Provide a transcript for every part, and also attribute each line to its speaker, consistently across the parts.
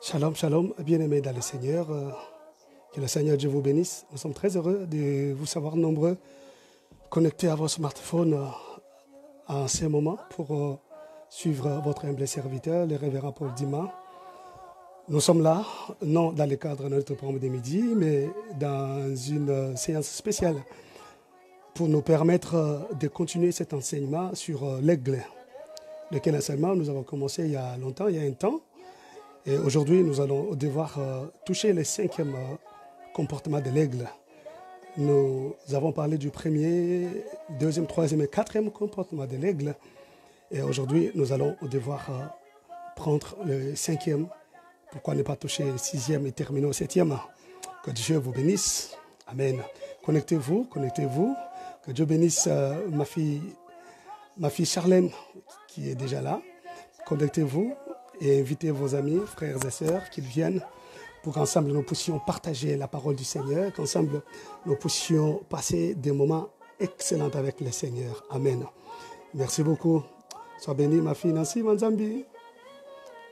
Speaker 1: Shalom, shalom, bien-aimés dans le Seigneur. Que le Seigneur Dieu vous bénisse. Nous sommes très heureux de vous savoir nombreux connectés à vos smartphones en ce moment pour suivre votre humble serviteur, le révérend Paul Dima. Nous sommes là, non dans le cadre de notre programme de midi, mais dans une séance spéciale pour nous permettre de continuer cet enseignement sur l'aigle, lequel enseignement nous avons commencé il y a longtemps, il y a un temps. Et aujourd'hui, nous allons devoir toucher le cinquième comportement de l'aigle. Nous avons parlé du premier, deuxième, troisième et quatrième comportement de l'aigle. Et aujourd'hui, nous allons devoir prendre le cinquième. Pourquoi ne pas toucher le sixième et terminer au septième? Que Dieu vous bénisse. Amen. Connectez-vous, connectez-vous. Que Dieu bénisse ma fille Charlène qui est déjà là. Connectez-vous et invitez vos amis, frères et sœurs, qu'ils viennent pour qu'ensemble nous puissions partager la parole du Seigneur, qu'ensemble nous puissions passer des moments excellents avec le Seigneur. Amen. Merci beaucoup. Sois bénie, ma fille Nancy Manzambi,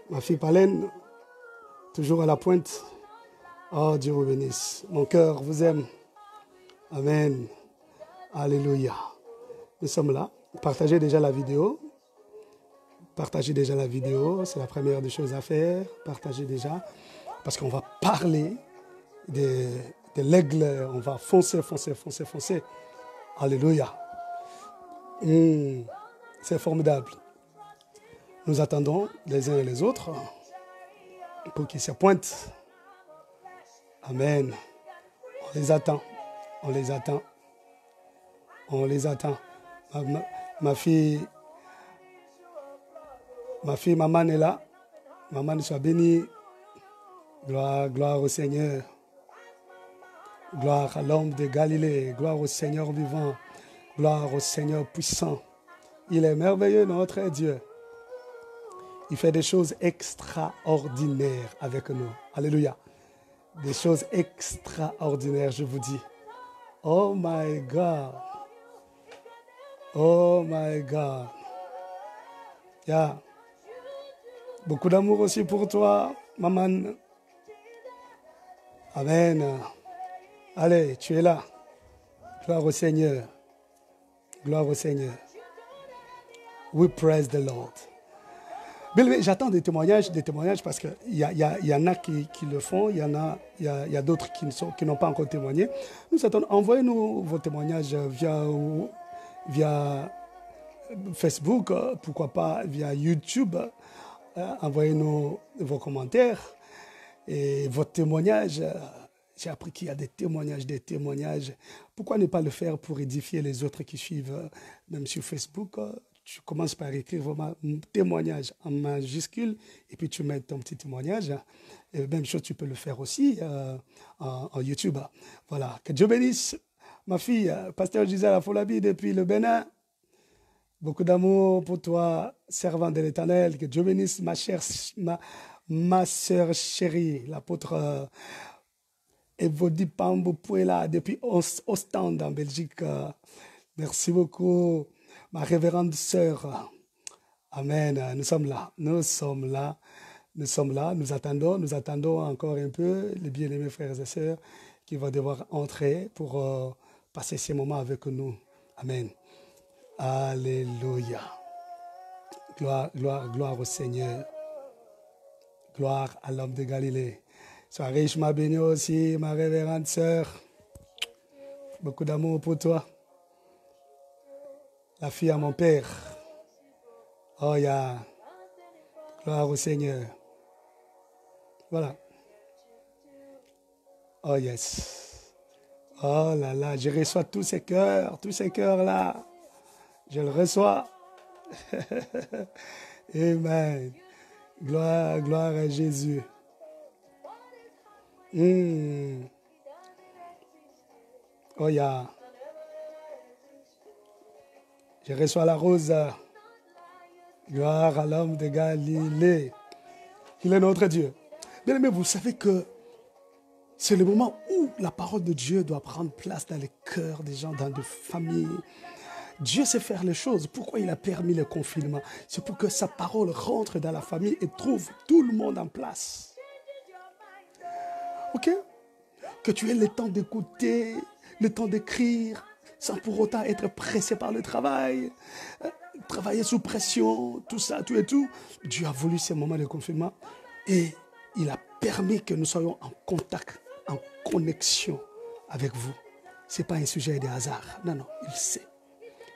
Speaker 1: ma fille Palène, toujours à la pointe. Oh, Dieu vous bénisse. Mon cœur vous aime. Amen. Alléluia. Nous sommes là. Partagez déjà la vidéo. Partagez déjà la vidéo, c'est la première des choses à faire. Partagez déjà, parce qu'on va parler de l'aigle. On va foncer. Alléluia. C'est formidable. Nous attendons les uns et les autres pour qu'ils se pointent. Amen. On les attend. Ma fille Maman est là. Maman soit bénie. Gloire au Seigneur. Gloire à l'homme de Galilée. Gloire au Seigneur vivant. Gloire au Seigneur puissant. Il est merveilleux, notre Dieu. Il fait des choses extraordinaires avec nous. Alléluia. Des choses extraordinaires, je vous dis. Oh my God. Oh my God. Yeah. Beaucoup d'amour aussi pour toi, maman. Amen. Allez, tu es là. Gloire au Seigneur. Gloire au Seigneur. We praise the Lord. Bien, j'attends des témoignages parce qu'il y en a qui le font, il y a d'autres qui n'ont pas encore témoigné. Nous attendons. Envoyez-nous vos témoignages via Facebook, pourquoi pas via YouTube. Envoyez-nous vos commentaires et votre témoignage. J'ai appris qu'il y a des témoignages. Pourquoi ne pas le faire pour édifier les autres qui suivent, même sur Facebook? Tu commences par écrire vraiment témoignage en majuscule et puis tu mets ton petit témoignage. Et même chose, tu peux le faire aussi en YouTube. Voilà. Que Dieu bénisse ma fille, pasteur Gisèle Afolabi depuis le Bénin. Beaucoup d'amour pour toi, servant de l'Éternel. Que Dieu bénisse ma sœur chérie, l'apôtre Evodi Pambo Pouela, depuis Ostende en Belgique. Merci beaucoup, ma révérende sœur. Amen. Nous sommes là. Nous attendons encore un peu les bien-aimés frères et sœurs qui vont devoir entrer pour passer ces moments avec nous. Amen. Alléluia. Gloire au Seigneur. Gloire à l'homme de Galilée. Sois richement bénie aussi, ma révérende sœur. Beaucoup d'amour pour toi. La fille à mon père. Oh, yeah. Gloire au Seigneur. Voilà. Oh, yes. Oh là là, je reçois tous ces cœurs là. Je le reçois. Amen. Gloire à Jésus. Oh, yeah. Je reçois la rose. Gloire à l'homme de Galilée. Il est notre Dieu. Bien aimé, vous savez que c'est le moment où la parole de Dieu doit prendre place dans les cœurs des gens, dans des familles. Dieu sait faire les choses. Pourquoi il a permis le confinement? C'est pour que sa parole rentre dans la famille et trouve tout le monde en place. Ok? Que tu aies le temps d'écouter, le temps d'écrire, sans pour autant être pressé par le travail, travailler sous pression, tout ça, tout et tout. Dieu a voulu ces moments de confinement et il a permis que nous soyons en contact, en connexion avec vous. Ce n'est pas un sujet de hasard. Non, non, il sait.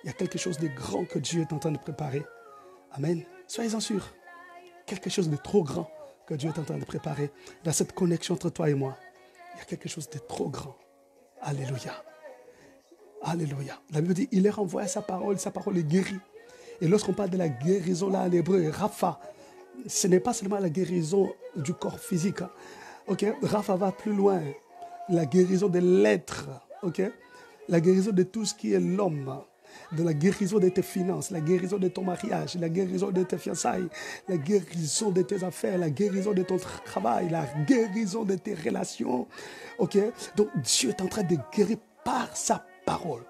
Speaker 1: Il y a quelque chose de grand que Dieu est en train de préparer. Amen. Soyez-en sûrs. Quelque chose de trop grand que Dieu est en train de préparer dans cette connexion entre toi et moi. Il y a quelque chose de trop grand. Alléluia. Alléluia. La Bible dit, il leur envoie sa parole est guérie. Et lorsqu'on parle de la guérison là en hébreu, Rapha, ce n'est pas seulement la guérison du corps physique. Ok? Rapha va plus loin. La guérison de l'être. Ok? La guérison de tout ce qui est l'homme. De la guérison de tes finances, la guérison de ton mariage, la guérison de tes fiançailles, la guérison de tes affaires, la guérison de ton travail, la guérison de tes relations. Ok? Donc Dieu est en train de guérir par sa parole.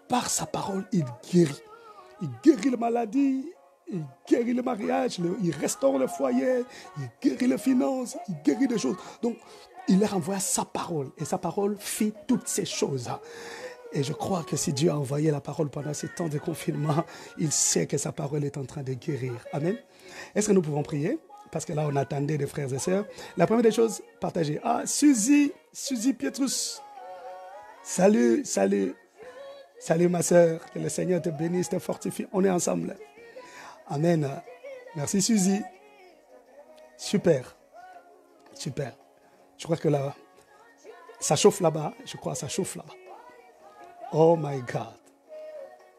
Speaker 1: Par sa parole, il guérit. Il guérit la maladie, il guérit le mariage, il restaure le foyer, il guérit les finances, il guérit des choses. Donc, il leur envoie sa parole. Et sa parole fait toutes ces choses. Et je crois que si Dieu a envoyé la parole pendant ces temps de confinement, il sait que sa parole est en train de guérir. Amen. Est-ce que nous pouvons prier? Parce que là, on attendait des frères et sœurs. La première des choses, partagez. Ah, Suzy Pietrus. Salut. Salut ma sœur. Que le Seigneur te bénisse, te fortifie. On est ensemble. Amen. Merci Suzy. Super. Je crois que là, ça chauffe là-bas. Oh my God.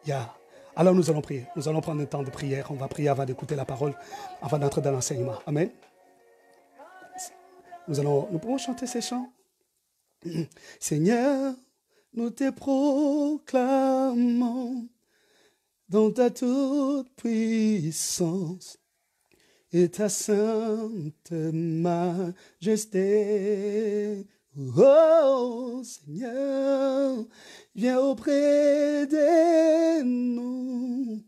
Speaker 1: Yeah. Alors nous allons prier. Nous allons prendre un temps de prière. On va prier avant d'écouter la parole, avant d'entrer dans l'enseignement. Amen. Nous pouvons chanter ces chants. Seigneur, nous te proclamons dans ta toute puissance et ta sainte majesté. Oh Seigneur, viens auprès de nous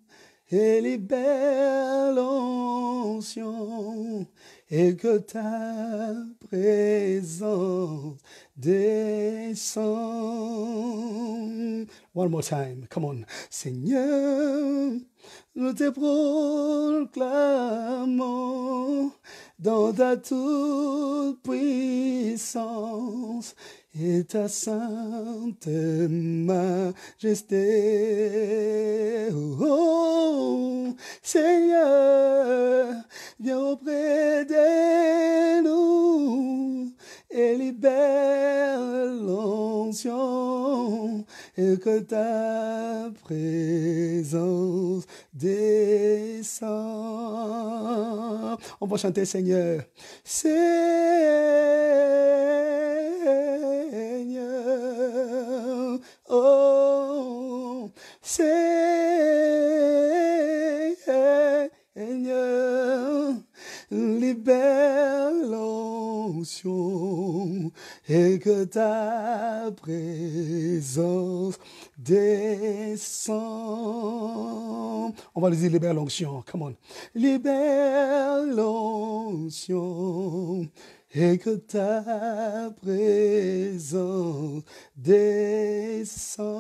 Speaker 1: et libère l'onction et que ta présence descende. One more time, come on. Seigneur, nous te proclamons dans ta toute puissance et ta sainte majesté. Oh, Seigneur, viens auprès de nous et libère l'onction et que ta présence descend. On va chanter Seigneur. Seigneur, oh, Seigneur, libère l'onction et que ta présence descend. On va le dire, libère l'onction, come on. Libère l'onction et que ta présence descend.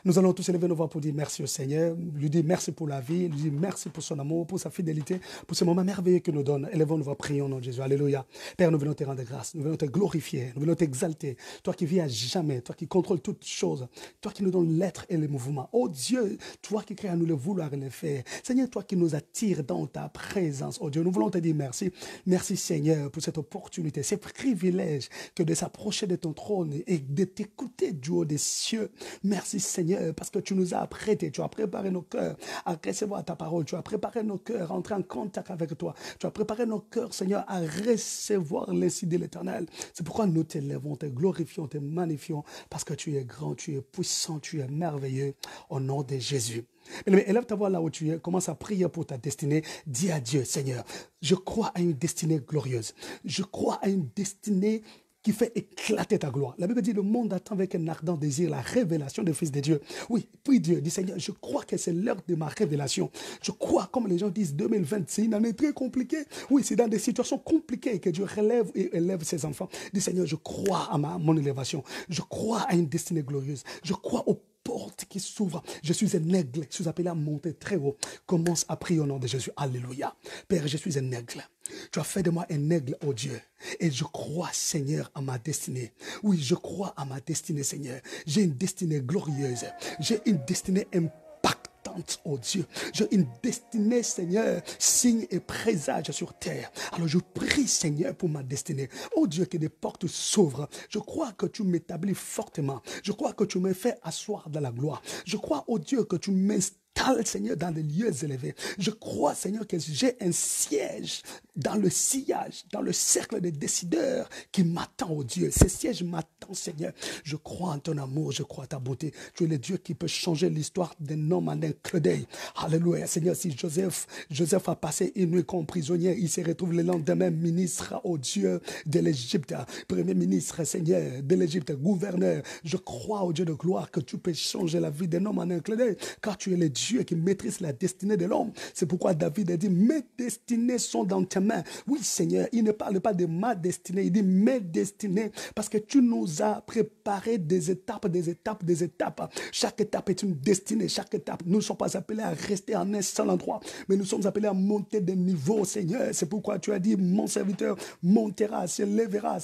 Speaker 1: Nous allons tous élever nos voix pour dire merci au Seigneur, lui dire merci pour la vie, lui dire merci pour son amour, pour sa fidélité, pour ce moment merveilleux qu'il nous donne. Élevons nos voix, prions au nom de Jésus. Alléluia. Père, nous venons te rendre grâce, nous venons te glorifier, nous venons t'exalter. Toi qui vis à jamais, toi qui contrôles toutes choses, toi qui nous donnes l'être et le mouvement. Oh Dieu, toi qui crées à nous le vouloir et le faire. Seigneur, toi qui nous attires dans ta présence. Oh Dieu, nous voulons te dire merci. Merci Seigneur pour cette opportunité, ce privilège que de s'approcher de ton trône et de t'écouter du haut des cieux. Merci Seigneur, parce que tu nous as apprêtés, tu as préparé nos cœurs à recevoir ta parole, tu as préparé nos cœurs à entrer en contact avec toi, tu as préparé nos cœurs, Seigneur, à recevoir l'insigne de l'Éternel. C'est pourquoi nous t'élèvons, te glorifions, te magnifions, parce que tu es grand, tu es puissant, tu es merveilleux, au nom de Jésus. Mais élève ta voix là où tu es, commence à prier pour ta destinée. Dis à Dieu, Seigneur, je crois à une destinée glorieuse. Je crois à une destinée qui fait éclater ta gloire. La Bible dit, le monde attend avec un ardent désir la révélation du Fils de Dieu. Oui, puis Dieu dit, Seigneur, je crois que c'est l'heure de ma révélation. Je crois, comme les gens disent, 2020, c'est une année très compliquée. Oui, c'est dans des situations compliquées que Dieu relève et élève ses enfants. Dis, Seigneur, je crois à mon élévation. Je crois à une destinée glorieuse. Je crois aux porte qui s'ouvre. Je suis un aigle. Je suis appelé à monter très haut. Commence à prier au nom de Jésus. Alléluia. Père, je suis un aigle. Tu as fait de moi un aigle, oh Dieu. Et je crois, Seigneur, à ma destinée. Oui, je crois à ma destinée, Seigneur. J'ai une destinée glorieuse. J'ai une destinée impactante, oh Dieu. J'ai une destinée, Seigneur, signe et présage sur terre. Alors je prie, Seigneur, pour ma destinée. Oh Dieu, que des portes s'ouvrent. Je crois que tu m'établis fortement. Je crois que tu me fais asseoir dans la gloire. Je crois, oh Dieu, que tu m'installes, Seigneur, dans les lieux élevés. Je crois, Seigneur, que j'ai un siège dans le sillage, dans le cercle des décideurs qui m'attend, oh Dieu. Ce siège m'attend, Seigneur. Je crois en ton amour, je crois en ta beauté. Tu es le Dieu qui peut changer l'histoire d'un homme en un clin d'œil. Alléluia. Seigneur, si Joseph a passé une nuit comme prisonnier, il se retrouve le lendemain ministre, oh Dieu, de l'Égypte. Premier ministre, Seigneur, de l'Égypte, gouverneur. Je crois, oh Dieu de gloire, que tu peux changer la vie d'un homme en un clin d'œil, car tu es le Dieu qui maîtrise la destinée de l'homme. C'est pourquoi David a dit, mes destinées sont dans tes mains. Oui, Seigneur, il ne parle pas de ma destinée, il dit mes destinées, parce que tu nous as préparé des étapes, des étapes, des étapes. Chaque étape est une destinée, chaque étape. Nous ne sommes pas appelés à rester en un seul endroit, mais nous sommes appelés à monter des niveaux, Seigneur. C'est pourquoi tu as dit, mon serviteur montera, s'élèvera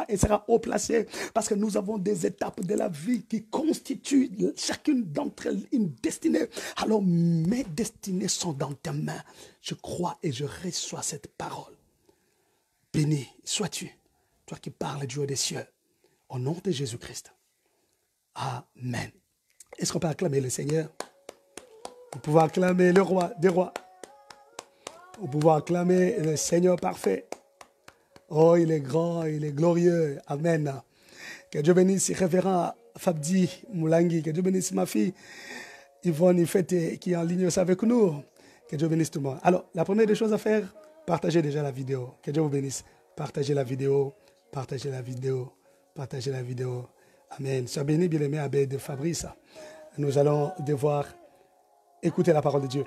Speaker 1: et sera haut placé, parce que nous avons des étapes de la vie qui constituent chacune d'entre elles une destinée. Alors mes destinées sont dans tes mains. Je crois et je reçois cette parole. Béni sois-tu, toi qui parles du haut des cieux, au nom de Jésus-Christ. Amen. Est-ce qu'on peut acclamer le Seigneur? On peut acclamer le roi des rois. On peut acclamer le Seigneur parfait. Oh, il est grand, il est glorieux. Amen. Que Dieu bénisse révérend Fabdi Moulangi. Que Dieu bénisse ma fille Yvonne Ifete qui est en ligne aussi avec nous. Que Dieu bénisse tout le monde. Alors, la première des choses à faire, partagez déjà la vidéo. Que Dieu vous bénisse. Partagez la vidéo. Partagez la vidéo. Partagez la vidéo. Amen. Sois béni, bien-aimé abbé de Fabrice. Nous allons devoir écouter la parole de Dieu.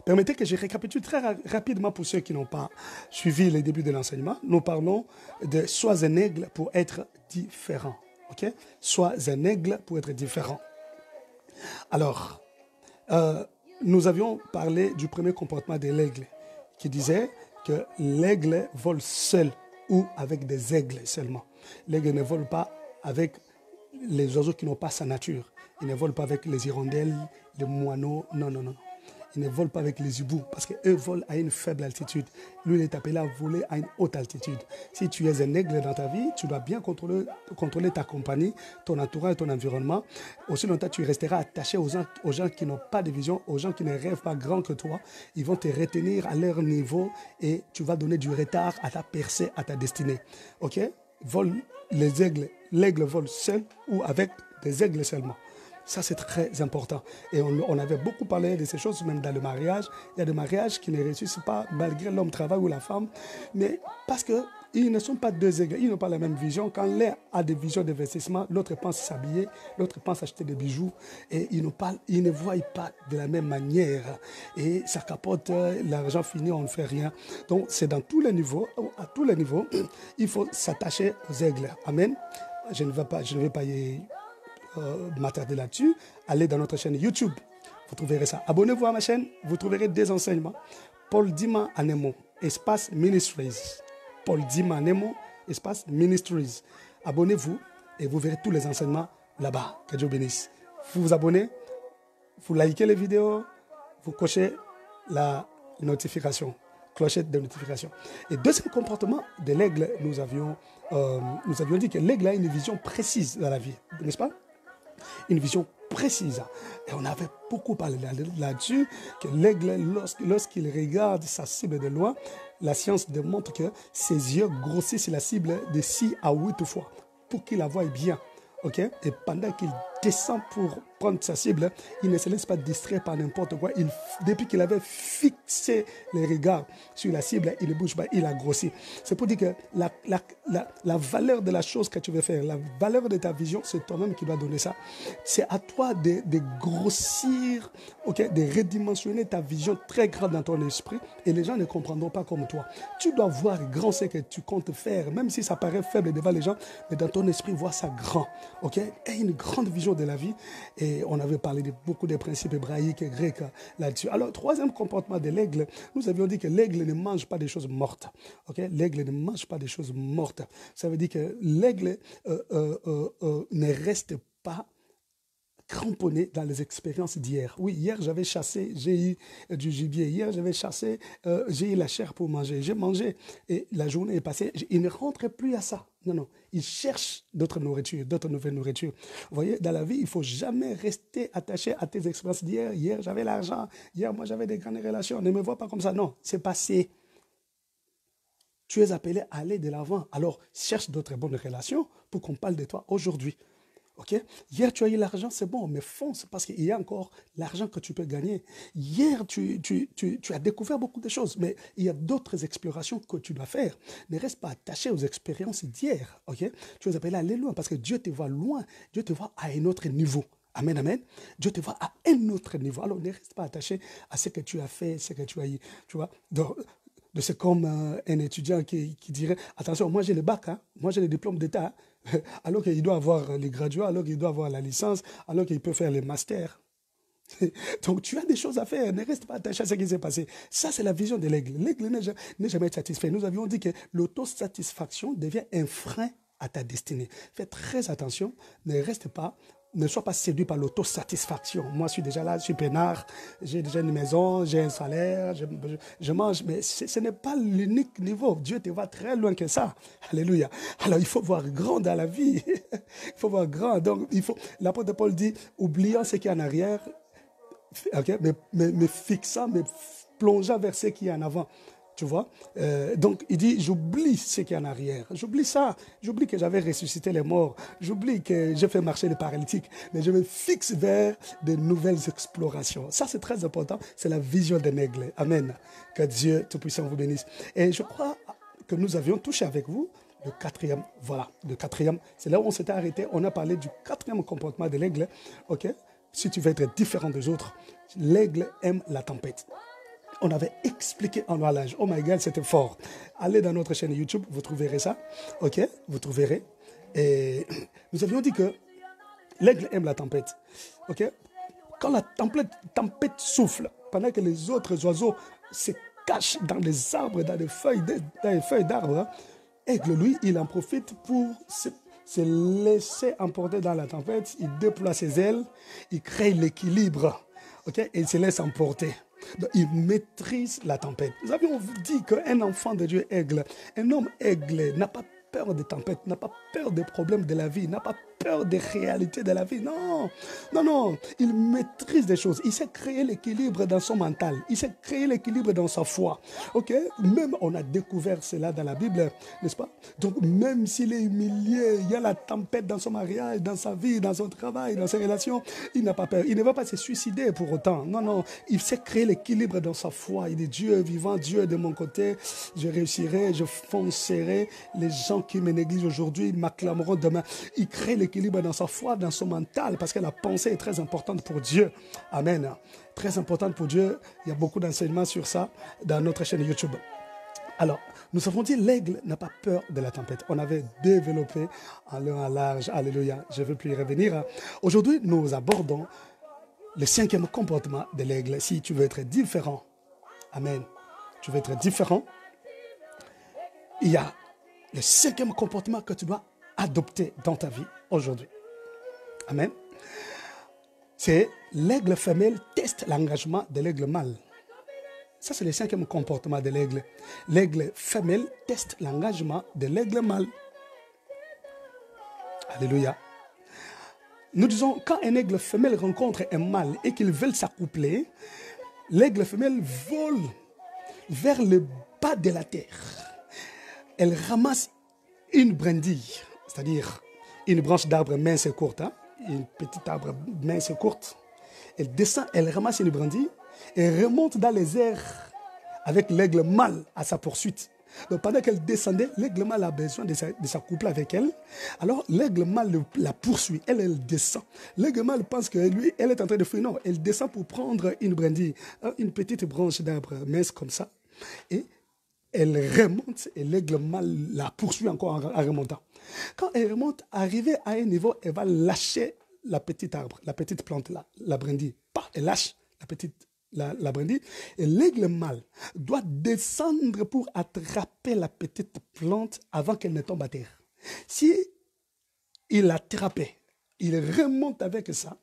Speaker 1: Permettez que je récapitule très rapidement pour ceux qui n'ont pas suivi les débuts de l'enseignement. Nous parlons de sois un aigle pour être différent. Ok? Sois un aigle pour être différent. Alors, nous avions parlé du premier comportement de l'aigle qui disait que l'aigle vole seul ou avec des aigles seulement. L'aigle ne vole pas avec les oiseaux qui n'ont pas sa nature. Il ne vole pas avec les hirondelles, les moineaux. Non, non, non. Il ne vole pas avec les hiboux parce qu'eux volent à une faible altitude. Lui, il est appelé à voler à une haute altitude. Si tu es un aigle dans ta vie, tu dois bien contrôler ta compagnie, ton entourage, ton environnement. Aussi longtemps, tu resteras attaché aux gens qui n'ont pas de vision, aux gens qui ne rêvent pas grand que toi. Ils vont te retenir à leur niveau et tu vas donner du retard à ta percée, à ta destinée. Ok? Les aigles. L'aigle vole seul ou avec des aigles seulement. Ça, c'est très important. Et on avait beaucoup parlé de ces choses, même dans le mariage. Il y a des mariages qui ne réussissent pas, malgré l'homme travaille ou la femme, mais parce qu'ils ne sont pas deux aigles, ils n'ont pas la même vision. Quand l'un a des visions d'investissement, l'autre pense s'habiller, l'autre pense acheter des bijoux, et ils ne voient pas de la même manière. Et ça capote, l'argent fini, on ne fait rien. Donc, c'est dans tous les niveaux, à tous les niveaux, il faut s'attacher aux aigles. Amen. Je ne vais pas y m'attarder là-dessus. Allez dans notre chaîne YouTube, vous trouverez ça. Abonnez-vous à ma chaîne, vous trouverez des enseignements. Paul Dima Anemo, espace Ministries. Paul Dima Anemo, espace Ministries. Abonnez-vous et vous verrez tous les enseignements là-bas. Que Dieu bénisse. Vous vous abonnez, vous likez les vidéos, vous cochez la notification, clochette de notification. Et deuxième comportement de l'aigle, nous avions dit que l'aigle a une vision précise dans la vie, n'est-ce pas? Une vision précise. Et on avait beaucoup parlé là-dessus, que l'aigle, lorsqu'il regarde sa cible de loin, la science démontre que ses yeux grossissent la cible de 6 à 8 fois pour qu'il la voie bien. Okay? Et pendant qu'il descend pour prendre sa cible, il ne se laisse pas distraire par n'importe quoi. Depuis qu'il avait fixé les regards sur la cible, il ne bouge pas, il a grossi. C'est pour dire que la valeur de la chose que tu veux faire, la valeur de ta vision, c'est toi-même qui dois donner ça. C'est à toi de grossir, de redimensionner ta vision très grande dans ton esprit et les gens ne comprendront pas comme toi. Tu dois voir grand ce que tu comptes faire, même si ça paraît faible devant les gens, mais dans ton esprit, vois ça grand. Et une grande vision de la vie. Et on avait parlé de beaucoup de principes hébraïques et grecs là-dessus. Alors, troisième comportement de l'aigle, nous avions dit que l'aigle ne mange pas des choses mortes. L'aigle ne mange pas des choses mortes. Ça veut dire que l'aigle ne reste pas cramponné dans les expériences d'hier. Oui, hier j'avais chassé, j'ai eu du gibier. Hier j'avais chassé, j'ai eu la chair pour manger. J'ai mangé et la journée est passée. Il ne rentrait plus à ça. Non. Il cherche d'autres nourritures, d'autres nouvelles nourritures. Vous voyez, dans la vie, il ne faut jamais rester attaché à tes expériences d'hier. Hier j'avais l'argent. Hier moi j'avais des grandes relations. Ne me vois pas comme ça. Non, c'est passé. Tu es appelé à aller de l'avant. Alors, cherche d'autres bonnes relations pour qu'on parle de toi aujourd'hui. Hier, tu as eu l'argent, c'est bon, mais fonce parce qu'il y a encore l'argent que tu peux gagner. Hier, tu as découvert beaucoup de choses, mais il y a d'autres explorations que tu dois faire. Ne reste pas attaché aux expériences d'hier. Tu es appelé à aller loin parce que Dieu te voit loin. Dieu te voit à un autre niveau. Amen, amen. Dieu te voit à un autre niveau. Alors, ne reste pas attaché à ce que tu as fait, ce que tu as eu. Tu vois, c'est comme un étudiant qui dirait, attention, moi j'ai le bac, moi j'ai le diplôme d'État, alors qu'il doit avoir les graduats, alors qu'il doit avoir la licence, alors qu'il peut faire les masters. Donc tu as des choses à faire, ne reste pas attaché à ce qui s'est passé. Ça c'est la vision de l'aigle. L'aigle n'est jamais satisfait. Nous avions dit que l'autosatisfaction devient un frein à ta destinée. Fais très attention, ne sois pas séduit par l'autosatisfaction. Moi, je suis déjà là, je suis peinard, j'ai déjà une maison, j'ai un salaire, je mange, mais ce n'est pas l'unique niveau. Dieu te voit très loin que ça. Alléluia. Alors, il faut voir grand dans la vie. Il faut voir grand. Donc, l'apôtre Paul dit, oubliant ce qui est en arrière, mais fixant, mais plongeant vers ce qui est en avant. Tu vois, donc il dit, j'oublie ce qui est en arrière. J'oublie ça. J'oublie que j'avais ressuscité les morts. J'oublie que j'ai fait marcher les paralytiques. Mais je me fixe vers de nouvelles explorations. Ça, c'est très important. C'est la vision d'un aigle. Amen. Que Dieu Tout-Puissant vous bénisse. Et je crois que nous avions touché avec vous le quatrième. Voilà, le quatrième. C'est là où on s'était arrêté. On a parlé du quatrième comportement de l'aigle. Si tu veux être différent des autres, l'aigle aime la tempête. On avait expliqué en oualage. Oh my God, c'était fort. Allez dans notre chaîne YouTube, vous trouverez ça. Vous trouverez. Et nous avions dit que l'aigle aime la tempête. Quand la tempête souffle, pendant que les autres oiseaux se cachent dans les arbres, dans les feuilles d'arbres, l'aigle, lui, il en profite pour se laisser emporter dans la tempête. Il déploie ses ailes, il crée l'équilibre. Et il se laisse emporter. Donc, il maîtrise la tempête. Nous avions dit qu'un enfant de Dieu aigle, un homme aigle n'a pas peur des tempêtes, n'a pas peur des problèmes de la vie, n'a pas peur des réalités de la vie. Non, il maîtrise des choses. Il sait créer l'équilibre dans son mental. Il sait créer l'équilibre dans sa foi. Même on a découvert cela dans la Bible, n'est-ce pas? Donc même s'il est humilié, il y a la tempête dans son mariage, dans sa vie, dans son travail, dans ses relations, il n'a pas peur. Il ne va pas se suicider pour autant. Non, il sait créer l'équilibre dans sa foi. Il dit, Dieu est vivant, Dieu est de mon côté, je réussirai, je foncerai. Les gens qui me négligent aujourd'hui m'acclameront demain. Il crée l'équilibre dans sa foi, dans son mental, parce que la pensée est très importante pour Dieu. Amen. Très importante pour Dieu. Il y a beaucoup d'enseignements sur ça dans notre chaîne YouTube. Alors, nous avons dit l'aigle n'a pas peur de la tempête. On avait développé en long, en large. Alléluia. Je ne veux plus y revenir. Aujourd'hui, nous abordons le cinquième comportement de l'aigle. Si tu veux être différent, amen, tu veux être différent, il y a le cinquième comportement que tu dois adopter dans ta vie aujourd'hui. Amen. C'est l'aigle femelle teste l'engagement de l'aigle mâle. Ça, c'est le cinquième comportement de l'aigle. L'aigle femelle teste l'engagement de l'aigle mâle. Alléluia. Nous disons, quand un aigle femelle rencontre un mâle et qu'ils veulent s'accoupler, l'aigle femelle vole vers le bas de la terre. Elle ramasse une brindille, c'est-à-dire une branche d'arbre mince et courte, une petite arbre mince et courte. Elle descend, elle ramasse une brindille et remonte dans les airs avec l'aigle mâle à sa poursuite. Donc pendant qu'elle descendait, l'aigle mâle a besoin de s'accoupler avec elle. Alors l'aigle mâle la poursuit, elle descend. L'aigle mâle pense que lui, elle est en train de fuir. Non, elle descend pour prendre une brindille, une petite branche d'arbre mince comme ça. Et elle remonte et l'aigle mâle la poursuit encore en remontant. Quand elle remonte, arrivée à un niveau, elle va lâcher la petite arbre, la petite plante là, la brindille. Elle lâche la brindille, et l'aigle mâle doit descendre pour attraper la petite plante avant qu'elle ne tombe à terre. Si il l'attrapait, il remonte avec ça,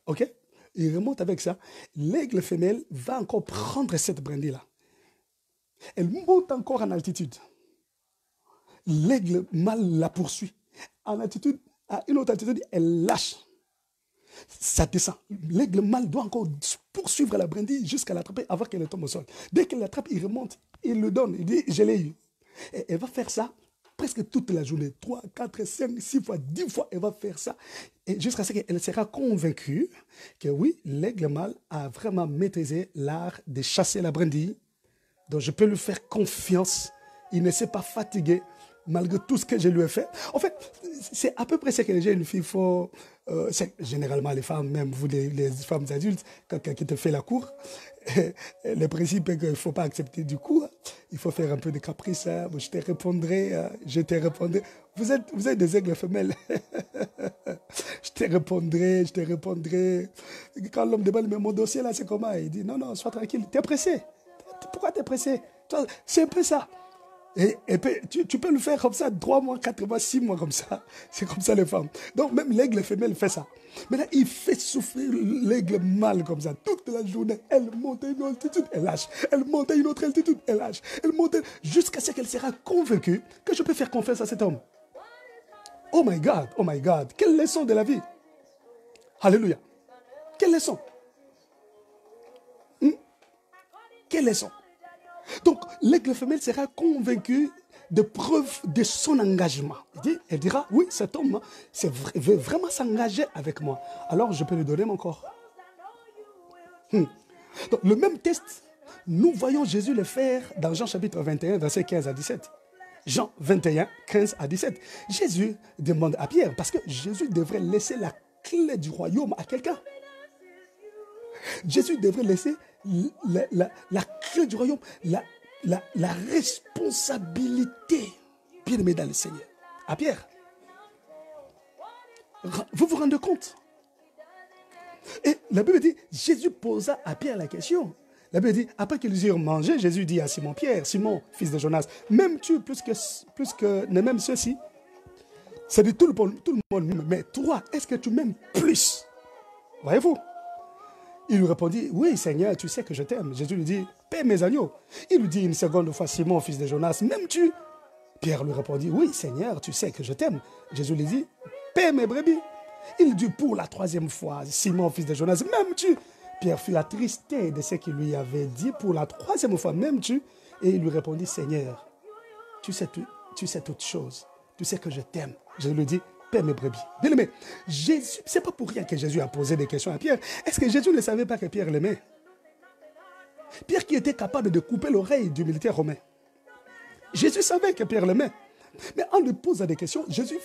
Speaker 1: ok? Il remonte avec ça, l'aigle femelle va encore prendre cette brindille-là. Elle monte encore en altitude. L'aigle mâle la poursuit. En altitude, à une autre altitude, elle lâche. Ça descend. L'aigle mâle doit encore poursuivre la brindille jusqu'à l'attraper avant qu'elle ne tombe au sol. Dès qu'elle l'attrape, il remonte, il le donne, il dit, je l'ai eu. Et elle va faire ça presque toute la journée. 3, 4, 5, 6 fois, 10 fois, elle va faire ça. Et jusqu'à ce qu'elle sera convaincue que oui, l'aigle mâle a vraiment maîtrisé l'art de chasser la brindille. Donc je peux lui faire confiance. Il ne s'est pas fatigué malgré tout ce que je lui ai fait. En fait, c'est à peu près ce que les jeunes filles font. Généralement, les femmes, même vous, les femmes adultes, quand quelqu'un te fait la cour, le principe est qu'il ne faut pas accepter du coup. Il faut faire un peu de caprice. Hein. Je te répondrai, je te répondrai. Vous êtes des aigles femelles. Je te répondrai. Quand l'homme demande, mais mon dossier là, c'est comment? Il dit, non, sois tranquille. Tu es pressé. Pourquoi tu es pressé? C'est un peu ça. Et puis, tu peux le faire comme ça, 3 mois, 4 mois, 6 mois comme ça. C'est comme ça les femmes. Donc même l'aigle femelle fait ça. Maintenant, il fait souffrir l'aigle mâle comme ça. Toute la journée, elle monte à une altitude, elle lâche. Elle monte à une autre altitude, elle lâche. Elle monte jusqu'à ce qu'elle sera convaincue que je peux faire confiance à cet homme. Oh my God, quelle leçon de la vie. Alléluia. Quelle leçon. Quelle leçon. Donc, l'aigle femelle sera convaincue de preuves de son engagement. Elle dira, oui, cet homme veut vraiment s'engager avec moi. Alors, je peux lui donner mon corps. Donc, le même test, nous voyons Jésus le faire dans Jean chapitre 21, versets 15 à 17. Jean 21, 15 à 17. Jésus demande à Pierre, parce que Jésus devrait laisser la clé du royaume à quelqu'un. Jésus devrait laisser la clé du royaume, la responsabilité, bien aimé dans le Seigneur, à Pierre. Vous vous rendez compte? Et la Bible dit, Jésus posa à Pierre la question. La Bible dit, après qu'ils eurent mangé, Jésus dit à Simon-Pierre, Simon, fils de Jonas, m'aimes-tu plus que ne m'aiment ceux-ci? C'est de tout le monde, mais toi, est-ce que tu m'aimes plus? Voyez-vous? Il lui répondit, oui Seigneur, tu sais que je t'aime. Jésus lui dit, paie mes agneaux. Il lui dit une seconde fois, Simon, fils de Jonas, m'aimes-tu? Pierre lui répondit, oui Seigneur, tu sais que je t'aime. Jésus lui dit, paie mes brebis. Il dit pour la 3e fois, Simon, fils de Jonas, m'aimes-tu? Pierre fut attristé de ce qu'il lui avait dit pour la 3e fois, m'aimes-tu? Et il lui répondit, Seigneur, tu sais toutes choses. Tu sais que je t'aime. Jésus lui dit, paie mes brebis. Bien aimé, Jésus, c'est pas pour rien que Jésus a posé des questions à Pierre. Est-ce que Jésus ne savait pas que Pierre l'aimait? Pierre qui était capable de couper l'oreille du militaire romain. Jésus savait que Pierre l'aimait. Mais en lui posant des questions, Jésus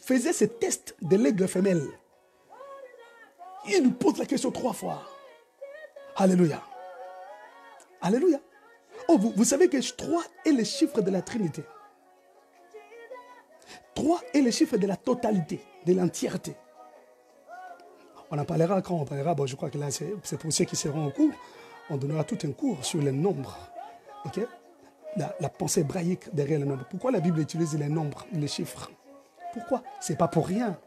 Speaker 1: faisait ce test de l'aigle femelle. Il lui pose la question 3 fois. Alléluia. Alléluia. Oh, vous savez que 3 est le chiffre de la Trinité. 3 est le chiffre de la totalité, de l'entièreté. On en parlera quand on parlera. Bon, je crois que là, c'est pour ceux qui seront au cours. On donnera tout un cours sur les nombres. Ok? La pensée hébraïque derrière les nombres. Pourquoi la Bible utilise les nombres, les chiffres? Pourquoi? Ce n'est pas pour rien.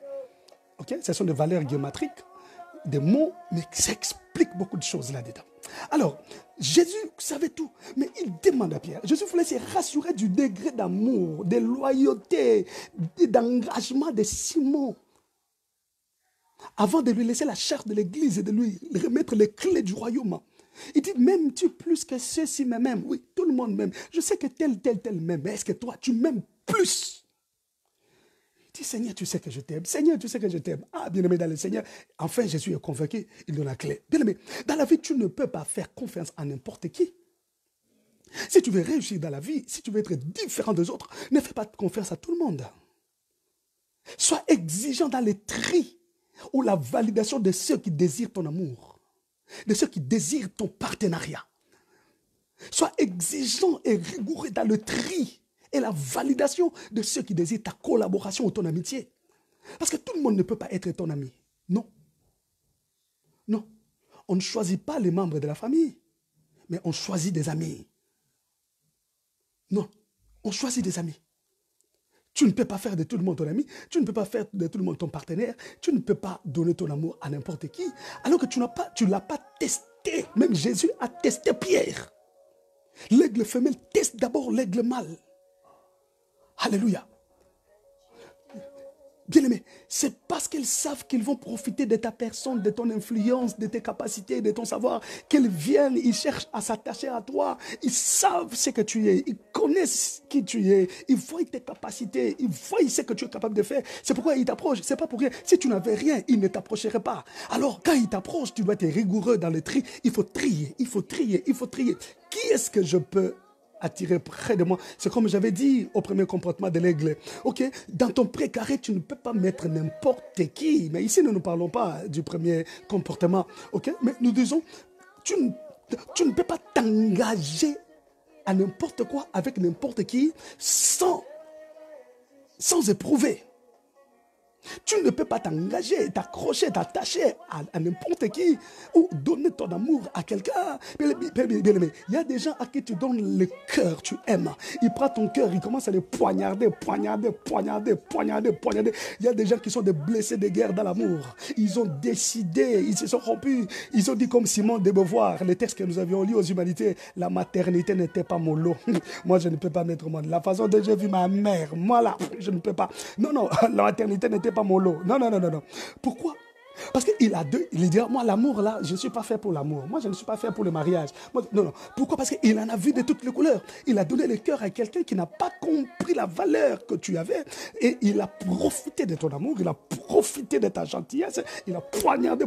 Speaker 1: Ok? Ce sont des valeurs géométriques, des mots, mais ça explique beaucoup de choses là-dedans. Alors, Jésus savait tout, mais il demande à Pierre. Jésus voulait se rassurer du degré d'amour, de loyauté, d'engagement de Simon. Avant de lui laisser la charte de l'église et de lui remettre les clés du royaume. Il dit, m'aimes-tu plus que ceux-ci m'aiment? Oui, tout le monde m'aime. Je sais que tel m'aime, mais est-ce que toi, tu m'aimes plus? Il dit, dis, Seigneur, tu sais que je t'aime. Seigneur, tu sais que je t'aime. Ah, bien-aimé dans le Seigneur. Enfin, Jésus est convaincu, il donne la clé. Bien-aimé, dans la vie, tu ne peux pas faire confiance à n'importe qui. Si tu veux réussir dans la vie, si tu veux être différent des autres, ne fais pas confiance à tout le monde. Sois exigeant dans les tris ou la validation de ceux qui désirent ton amour, de ceux qui désirent ton partenariat. Sois exigeant et rigoureux dans le tri et la validation de ceux qui désirent ta collaboration ou ton amitié. Parce que tout le monde ne peut pas être ton ami. Non. Non. On ne choisit pas les membres de la famille, mais on choisit des amis. Non. On choisit des amis. Tu ne peux pas faire de tout le monde ton ami, tu ne peux pas faire de tout le monde ton partenaire, tu ne peux pas donner ton amour à n'importe qui, alors que tu ne l'as pas testé. Même Jésus a testé Pierre. L'aigle femelle teste d'abord l'aigle mâle. Alléluia. Bien-aimé, c'est parce qu'ils savent qu'ils vont profiter de ta personne, de ton influence, de tes capacités, de ton savoir, qu'ils viennent, ils cherchent à s'attacher à toi. Ils savent ce que tu es, ils connaissent qui tu es, ils voient tes capacités, ils voient ce que tu es capable de faire. C'est pourquoi ils t'approchent, c'est pas pour rien. Si tu n'avais rien, ils ne t'approcheraient pas. Alors, quand ils t'approchent, tu dois être rigoureux dans le tri. Il faut trier, il faut trier, il faut trier. Qui est-ce que je peux attirer près de moi? C'est comme j'avais dit au premier comportement de l'aigle. Ok, dans ton précaré, tu ne peux pas mettre n'importe qui. Mais ici, nous ne parlons pas du premier comportement. Ok, mais nous disons, tu ne peux pas t'engager à n'importe quoi avec n'importe qui sans éprouver. Tu ne peux pas t'engager, t'accrocher, t'attacher à n'importe qui ou donner ton amour à quelqu'un. Bien-aimé, il y a des gens à qui tu donnes le cœur, tu aimes. Il prend ton cœur, il commence à le poignarder. Il y a des gens qui sont des blessés de guerre dans l'amour. Ils ont décidé, ils se sont rompus. Ils ont dit comme Simone de Beauvoir, le texte que nous avions lu aux Humanités, la maternité n'était pas mon lot. Moi, je ne peux pas mettre mon lot. La façon dont j'ai vu ma mère, moi là, je ne peux pas. Non, la maternité n'était pas mon lot. Non. Pourquoi? Parce qu'il a deux. Il dit, moi, l'amour, là, je ne suis pas fait pour l'amour. Moi, je ne suis pas fait pour le mariage. Non. Pourquoi? Parce qu'il en a vu de toutes les couleurs. Il a donné le cœur à quelqu'un qui n'a pas compris la valeur que tu avais. Et il a profité de ton amour. Il a profité de ta gentillesse. Il a poignardé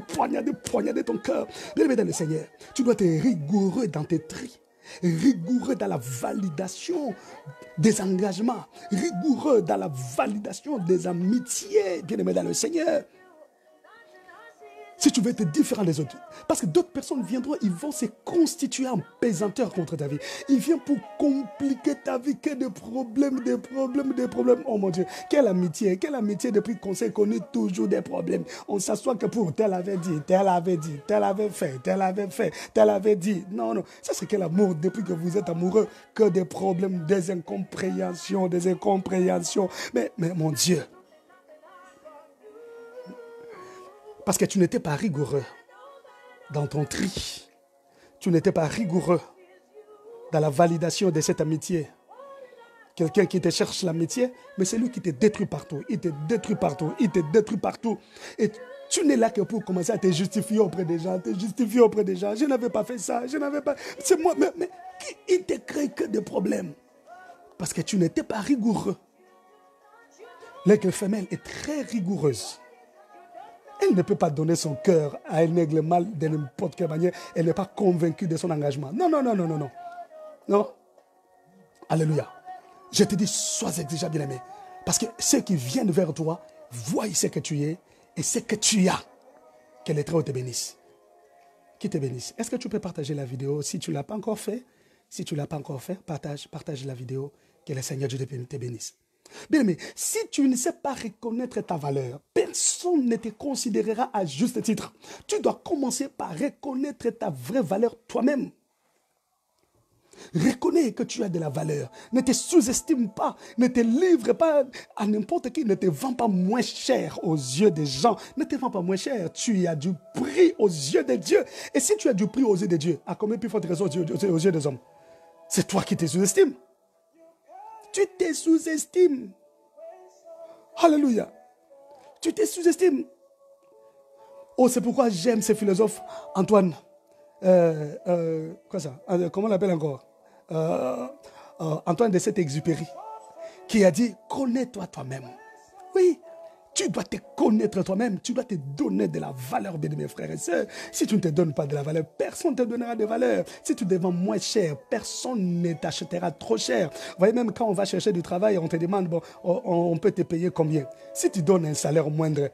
Speaker 1: ton cœur. Bien-aimé dans le Seigneur, tu dois être rigoureux dans tes tris. Rigoureux dans la validation des engagements, rigoureux dans la validation des amitiés, bien-aimés dans le Seigneur. Si tu veux être différent des autres, parce que d'autres personnes viendront, ils vont se constituer en pesanteur contre ta vie. Ils viennent pour compliquer ta vie, que des problèmes. Oh mon Dieu, quelle amitié depuis qu'on s'est connu, toujours des problèmes. On s'assoit que pour tel avait dit, tel avait dit. Non, ça c'est quel amour depuis que vous êtes amoureux, que des problèmes, des incompréhensions. Mais mon Dieu, parce que tu n'étais pas rigoureux dans ton tri. Tu n'étais pas rigoureux dans la validation de cette amitié. Quelqu'un qui te cherche l'amitié, mais c'est lui qui te détruit partout. Il te détruit partout. Et tu n'es là que pour commencer à te justifier auprès des gens. Je n'avais pas fait ça. C'est moi. Mais il te crée que des problèmes. Parce que tu n'étais pas rigoureux. L'aigle femelle est très rigoureuse. Elle ne peut pas donner son cœur à un aigle mâle de n'importe quelle manière. Elle n'est pas convaincue de son engagement. Non. Alléluia. Je te dis, sois exigeant, bien-aimé. Parce que ceux qui viennent vers toi voient ce que tu es et ce que tu as. Que les Très-Haut te bénisse. Qui te bénisse. Est-ce que tu peux partager la vidéo? Si tu ne l'as pas encore fait, partage la vidéo. Que le Seigneur Dieu te bénisse. Bien aimé, si tu ne sais pas reconnaître ta valeur, personne ne te considérera à juste titre. Tu dois commencer par reconnaître ta vraie valeur toi-même. Reconnais que tu as de la valeur. Ne te sous-estime pas. Ne te livre pas à n'importe qui. Ne te vends pas moins cher aux yeux des gens. Ne te vends pas moins cher. Tu as du prix aux yeux de Dieu. Et si tu as du prix aux yeux de Dieu, à combien plus forte raison aux yeux des hommes? C'est toi qui te sous-estimes. Tu te sous-estimes. Alléluia. Tu te sous-estimes. Oh, c'est pourquoi j'aime ces philosophes. Antoine. Quoi ça? Comment on l'appelle encore? Antoine de Saint-Exupéry. Qui a dit, connais-toi toi-même. Oui, Tu dois te connaître toi-même. Tu dois te donner de la valeur, bien mes frères et sœurs. Si tu ne te donnes pas de la valeur, personne ne te donnera de valeur. Si tu te vends moins cher, personne ne t'achètera trop cher. Vous voyez, même quand on va chercher du travail, on te demande, bon, on peut te payer combien? Si tu donnes un salaire moindre,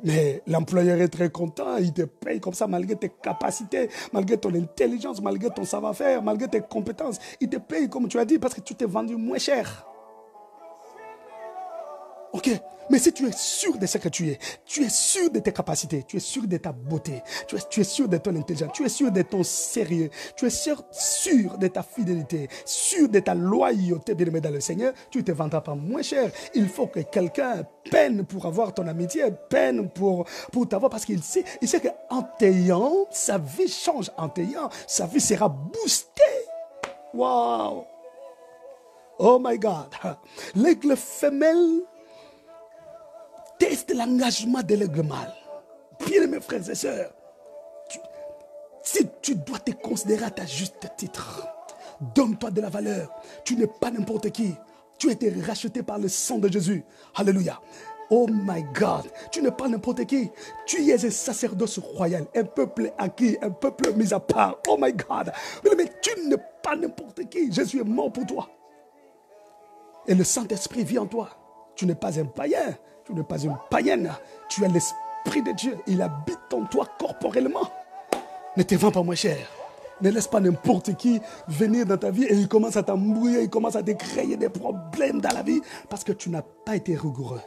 Speaker 1: mais l'employeur est très content, il te paye comme ça malgré tes capacités, malgré ton intelligence, malgré ton savoir-faire, malgré tes compétences. Il te paye comme tu as dit parce que tu t'es vendu moins cher. Ok, mais si tu es sûr de ce que tu es sûr de tes capacités, tu es sûr de ta beauté, tu es sûr de ton intelligence, tu es sûr de ton sérieux, tu es sûr de ta fidélité, sûr de ta loyauté, bien aimé dans le Seigneur, tu ne te vendras pas moins cher. Il faut que quelqu'un peine pour avoir ton amitié, peine pour t'avoir, parce qu'il sait qu'en t'ayant, sa vie change. En t'ayant, sa vie sera boostée. Wow! Oh my God! L'aigle femelle teste l'engagement de l'aigle mâle. Bien mes frères et sœurs, si tu dois te considérer à ta juste titre, donne-toi de la valeur. Tu n'es pas n'importe qui. Tu as été racheté par le sang de Jésus. Alléluia. Oh my God, tu n'es pas n'importe qui. Tu es un sacerdoce royal, un peuple acquis, un peuple mis à part. Oh my God. Mais tu n'es pas n'importe qui. Jésus est mort pour toi. Et le Saint-Esprit vit en toi. Tu n'es pas un païen. Tu n'es pas une païenne. Tu as l'Esprit de Dieu. Il habite en toi corporellement. Ne te vends pas moins cher. Ne laisse pas n'importe qui venir dans ta vie et il commence à t'embrouiller, il commence à te créer des problèmes dans la vie parce que tu n'as pas été rigoureux.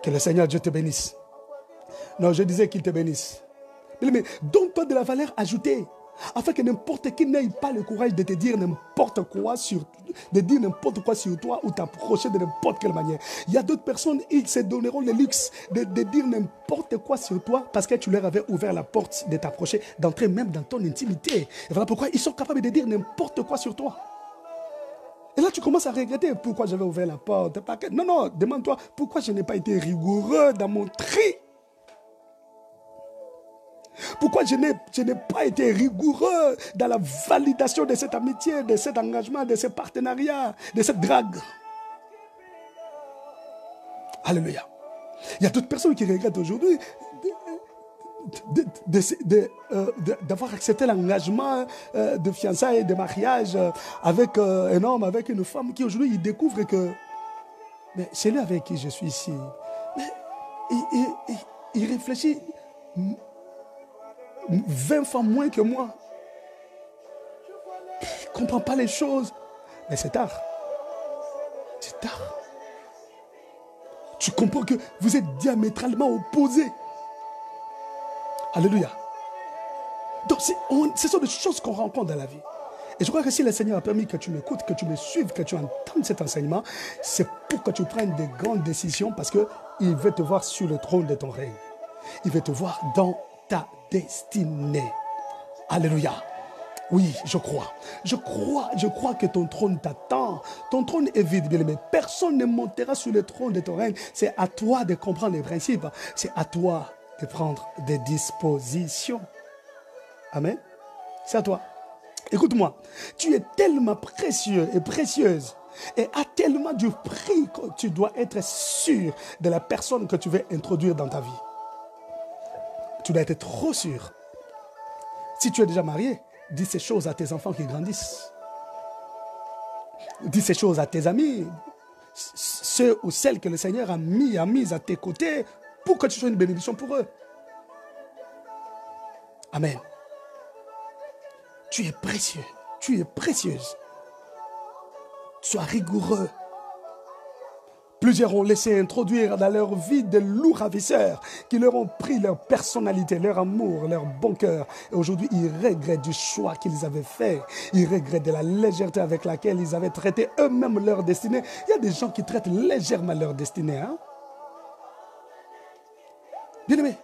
Speaker 1: Que le Seigneur Dieu te bénisse. Non, je disais qu'il te bénisse. Mais donne-toi de la valeur ajoutée. Afin que n'importe qui n'ait pas le courage de te dire n'importe quoi sur toi ou t'approcher de n'importe quelle manière. Il y a d'autres personnes, ils se donneront le luxe de dire n'importe quoi sur toi parce que tu leur avais ouvert la porte de t'approcher, d'entrer même dans ton intimité. Et voilà pourquoi ils sont capables de dire n'importe quoi sur toi. Et là, tu commences à regretter pourquoi j'avais ouvert la porte. Non, demande-toi pourquoi je n'ai pas été rigoureux dans mon tri. Pourquoi je n'ai pas été rigoureux dans la validation de cette amitié, de cet engagement, de ce partenariat, de cette drague. Alléluia. Il y a d'autres personnes qui regrettent aujourd'hui d'avoir accepté l'engagement de fiançailles et de mariage avec un homme, avec une femme qui aujourd'hui il découvre que mais c'est lui avec qui je suis ici. Mais il réfléchit 20 fois moins que moi. Il ne comprend pas les choses. Mais c'est tard. C'est tard. Tu comprends que vous êtes diamétralement opposés. Alléluia. Donc, ce sont des choses qu'on rencontre dans la vie. Et je crois que si le Seigneur a permis que tu m'écoutes, que tu me suives, que tu entendes cet enseignement, c'est pour que tu prennes des grandes décisions parce qu'il veut te voir sur le trône de ton règne. Il veut te voir dans ta destinée. Alléluia. Oui, je crois. Je crois que ton trône t'attend. Ton trône est vide, bien aimé. Personne ne montera sur le trône de ton règne. C'est à toi de comprendre les principes. C'est à toi de prendre des dispositions. Amen. C'est à toi. Écoute-moi. Tu es tellement précieux et précieuse. Et a tellement du prix que tu dois être sûr de la personne que tu veux introduire dans ta vie. Tu dois être trop sûr. Si tu es déjà marié, dis ces choses à tes enfants qui grandissent. Dis ces choses à tes amis, ceux ou celles que le Seigneur a mis à tes côtés pour que tu sois une bénédiction pour eux. Amen. Tu es précieux, tu es précieuse. Sois rigoureux. Plusieurs ont laissé introduire dans leur vie des loups ravisseurs qui leur ont pris leur personnalité, leur amour, leur bon cœur. Et aujourd'hui, ils regrettent du choix qu'ils avaient fait. Ils regrettent de la légèreté avec laquelle ils avaient traité eux-mêmes leur destinée. Il y a des gens qui traitent légèrement leur destinée. Hein? Bien aimé,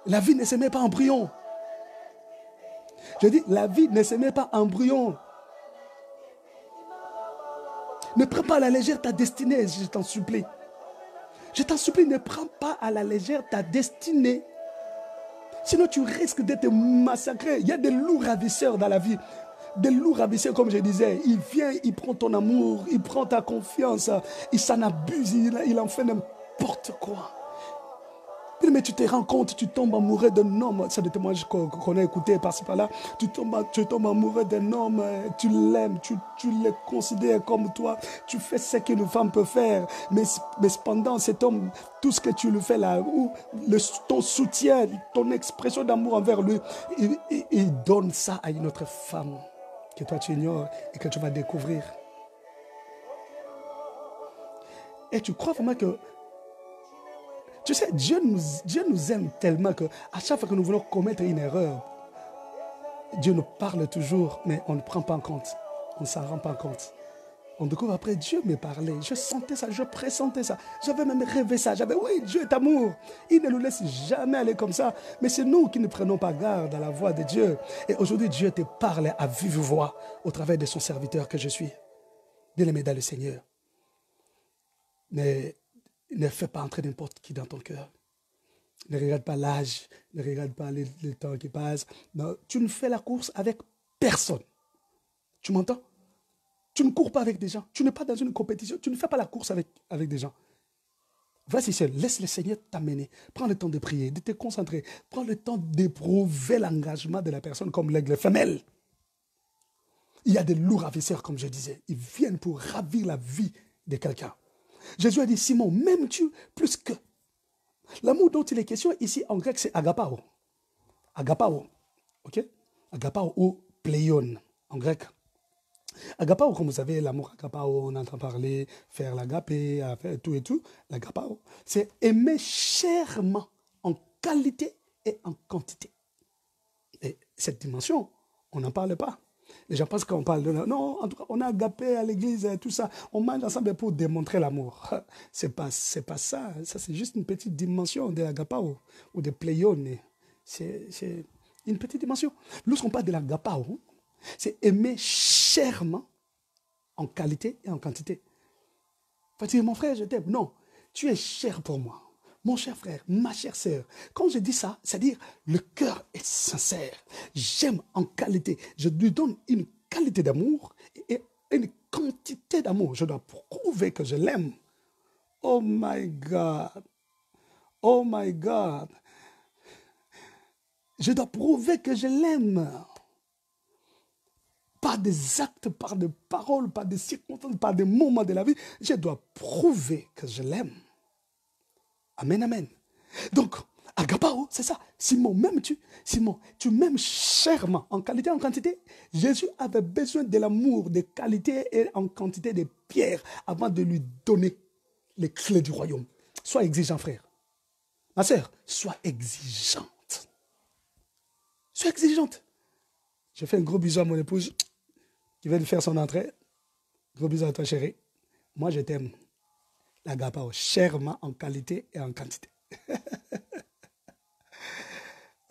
Speaker 1: la vie ne se met pas en brouillon. Je dis, la vie ne se met pas en brouillon. Ne prends pas à la légère ta destinée, je t'en supplie. Je t'en supplie, ne prends pas à la légère ta destinée. Sinon, tu risques d'être massacré. Il y a des loups ravisseurs dans la vie. Des loups ravisseurs, comme je disais. Il vient, il prend ton amour, il prend ta confiance. Il s'en abuse, il en fait n'importe quoi. Mais tu te rends compte, tu tombes amoureux d'un homme. C'est des témoignages qu'on a écoutés par-ci par-là. Tu tombes amoureux d'un homme, tu l'aimes, tu le considères comme toi. Tu fais ce qu'une femme peut faire. Mais cependant, cet homme, tout ce que tu lui fais là, ton soutien, ton expression d'amour envers lui, il donne ça à une autre femme que toi tu ignores et que tu vas découvrir. Et tu crois vraiment que tu sais, Dieu nous aime tellement qu'à chaque fois que nous voulons commettre une erreur, Dieu nous parle toujours, mais on ne prend pas en compte. On ne s'en rend pas compte. On découvre après, Dieu me parlait. Je sentais ça, je pressentais ça. J'avais même rêvé ça. Oui, Dieu est amour. Il ne nous laisse jamais aller comme ça. Mais c'est nous qui ne prenons pas garde à la voix de Dieu. Et aujourd'hui, Dieu te parle à vive voix au travers de son serviteur que je suis. Bien-aimé dans le Seigneur. Mais ne fais pas entrer n'importe qui dans ton cœur. Ne regarde pas l'âge, ne regarde pas le temps qui passe. Non, tu ne fais la course avec personne. Tu m'entends? Tu ne cours pas avec des gens. Tu n'es pas dans une compétition. Tu ne fais pas la course avec des gens. Vas-y seul, laisse le Seigneur t'amener. Prends le temps de prier, de te concentrer. Prends le temps d'éprouver l'engagement de la personne comme l'aigle femelle. Il y a des loups ravisseurs, comme je disais. Ils viennent pour ravir la vie de quelqu'un. Jésus a dit, Simon, m'aimes-tu plus que... L'amour dont il est question ici en grec, c'est agapao. Agapao, ok? Agapao ou pleion en grec. Agapao, comme vous savez, l'amour agapao, on entend parler, faire l'agapé, faire tout et tout. L'agapao, c'est aimer chèrement en qualité et en quantité. Et cette dimension, on n'en parle pas. Les gens pensent qu'on parle de... Non, en tout cas, on a agapé à l'église, tout ça. On mange ensemble pour démontrer l'amour. C'est pas ça. Ça, c'est juste une petite dimension de l'agapao ou de pleione. C'est une petite dimension. Lorsqu'on parle de l'agapao, c'est aimer chèrement en qualité et en quantité. Faut dire, mon frère, je t'aime. Non, tu es cher pour moi. Mon cher frère, ma chère sœur, quand je dis ça, c'est-à-dire le cœur est sincère. J'aime en qualité. Je lui donne une qualité d'amour et une quantité d'amour. Je dois prouver que je l'aime. Oh my God. Oh my God. Je dois prouver que je l'aime. Par des actes, par des paroles, par des circonstances, par des moments de la vie. Je dois prouver que je l'aime. Amen, amen. Donc, agapao, c'est ça. Simon, m'aimes-tu? Simon, tu m'aimes chèrement, en qualité, en quantité. Jésus avait besoin de l'amour, de qualité et en quantité de pierres avant de lui donner les clés du royaume. Sois exigeant, frère. Ma sœur, sois exigeante. Sois exigeante. Je fais un gros bisou à mon épouse qui vient de faire son entrée. Gros bisou à toi, chérie. Moi, je t'aime. L'agapao, chèrement en qualité et en quantité.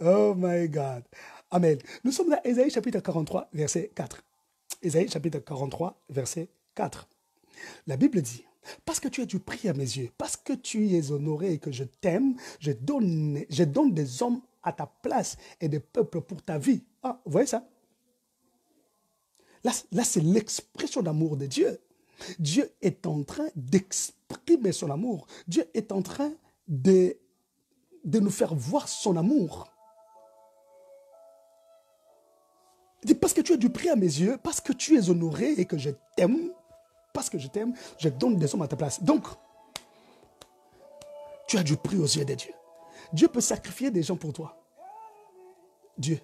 Speaker 1: Oh my God. Amen. Nous sommes dans Ésaïe chapitre 43, verset 4. Ésaïe chapitre 43, verset 4. La Bible dit, parce que tu es du prix à mes yeux, parce que tu es honoré et que je t'aime, je donne des hommes à ta place et des peuples pour ta vie. Ah, vous voyez ça? Là c'est l'expression d'amour de Dieu. Dieu est en train d'exprimer son amour. Dieu est en train de nous faire voir son amour. Il dit, parce que tu es du prix à mes yeux, parce que tu es honoré et que je t'aime, parce que je t'aime, je donne des hommes à ta place. Donc, tu as du prix aux yeux de Dieu. Dieu peut sacrifier des gens pour toi. Dieu.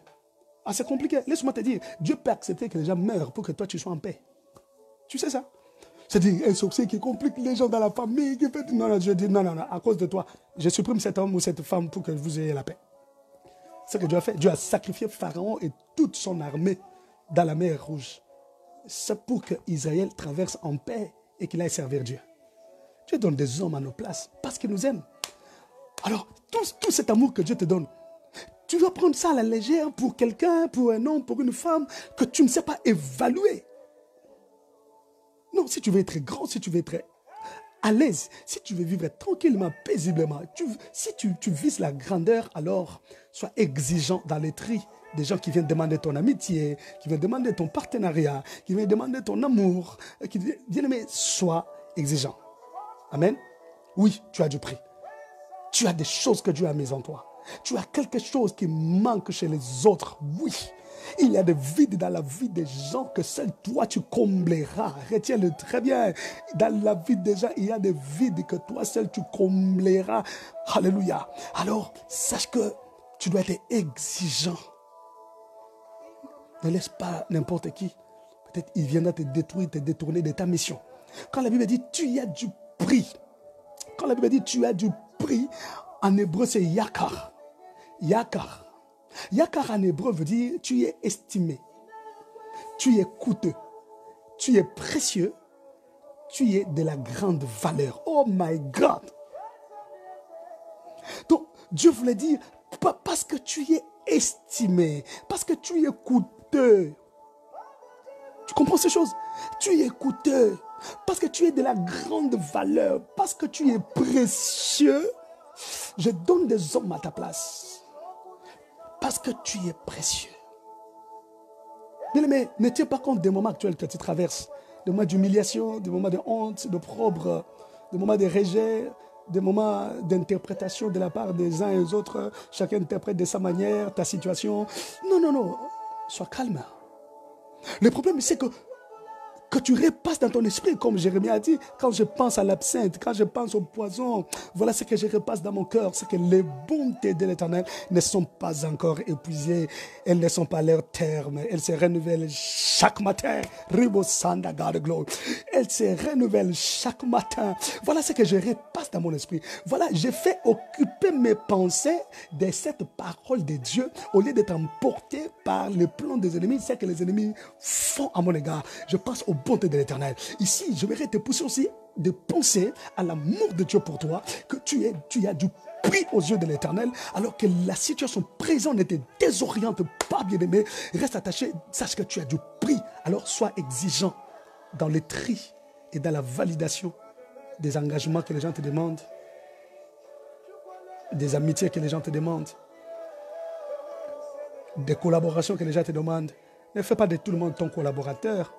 Speaker 1: Ah, c'est compliqué. Laisse-moi te dire, Dieu peut accepter que les gens meurent pour que toi, tu sois en paix. Tu sais ça? C'est-à-dire un sorcier qui complique les gens dans la famille, qui fait... Non, Dieu dit, non, à cause de toi, je supprime cet homme ou cette femme pour que vous ayez la paix. C'est ce que Dieu a fait. Dieu a sacrifié Pharaon et toute son armée dans la mer Rouge. C'est pour qu'Israël traverse en paix et qu'il aille servir Dieu. Dieu donne des hommes à nos places parce qu'il nous aime. Alors, tout cet amour que Dieu te donne, tu dois prendre ça à la légère pour quelqu'un, pour un homme, pour une femme que tu ne sais pas évaluer. Non, si tu veux être grand, si tu veux être à l'aise, si tu veux vivre tranquillement, paisiblement, si tu vises la grandeur, alors sois exigeant dans les tri des gens qui viennent demander ton amitié, qui viennent demander ton partenariat, qui viennent demander ton amour, qui viennent, mais sois exigeant. Amen. Oui, tu as du prix. Tu as des choses que Dieu a mises en toi. Tu as quelque chose qui manque chez les autres. Oui. Il y a des vides dans la vie des gens que seul toi tu combleras. Retiens-le très bien. Dans la vie des gens, il y a des vides que toi seul tu combleras. Alléluia. Alors, sache que tu dois être exigeant. Ne laisse pas n'importe qui. Peut-être il viendra te détruire, te détourner de ta mission. Quand la Bible dit tu as du prix. Quand la Bible dit tu as du prix, en hébreu c'est yakar. Yakar. Yakar en hébreu veut dire tu es estimé, tu es coûteux, tu es précieux, tu es de la grande valeur. Oh my God! Donc Dieu voulait dire parce que tu es estimé, parce que tu es coûteux. Tu comprends ces choses? Tu es coûteux, parce que tu es de la grande valeur, parce que tu es précieux. Je donne des hommes à ta place. Parce que tu es précieux. Mais ne tiens pas compte des moments actuels que tu traverses. Des moments d'humiliation, des moments de honte, de d'opprobre, des moments de rejet, des moments d'interprétation de la part des uns et des autres. Chacun interprète de sa manière ta situation. Non, non, non. Sois calme. Le problème, c'est que tu repasses dans ton esprit, comme Jérémie a dit, quand je pense à l'absinthe, quand je pense au poison, voilà ce que je repasse dans mon cœur, c'est que les bontés de l'Éternel ne sont pas encore épuisées, elles ne sont pas à leur terme, elles se renouvellent chaque matin. Ribo Sanda God Glory. Elles se renouvellent chaque matin. Voilà ce que je repasse dans mon esprit. Voilà, j'ai fait occuper mes pensées de cette parole de Dieu au lieu d'être emporté par le plan des ennemis, c'est que les ennemis font à mon égard. Je pense aux bonté de l'Éternel. Ici, je voudrais te pousser aussi de penser à l'amour de Dieu pour toi, que tu as du prix aux yeux de l'Éternel, alors que la situation présente ne te désoriente pas, bien-aimé. Reste attaché, sache que tu as du prix. Alors sois exigeant dans le tri et dans la validation des engagements que les gens te demandent, des amitiés que les gens te demandent, des collaborations que les gens te demandent. Ne fais pas de tout le monde ton collaborateur.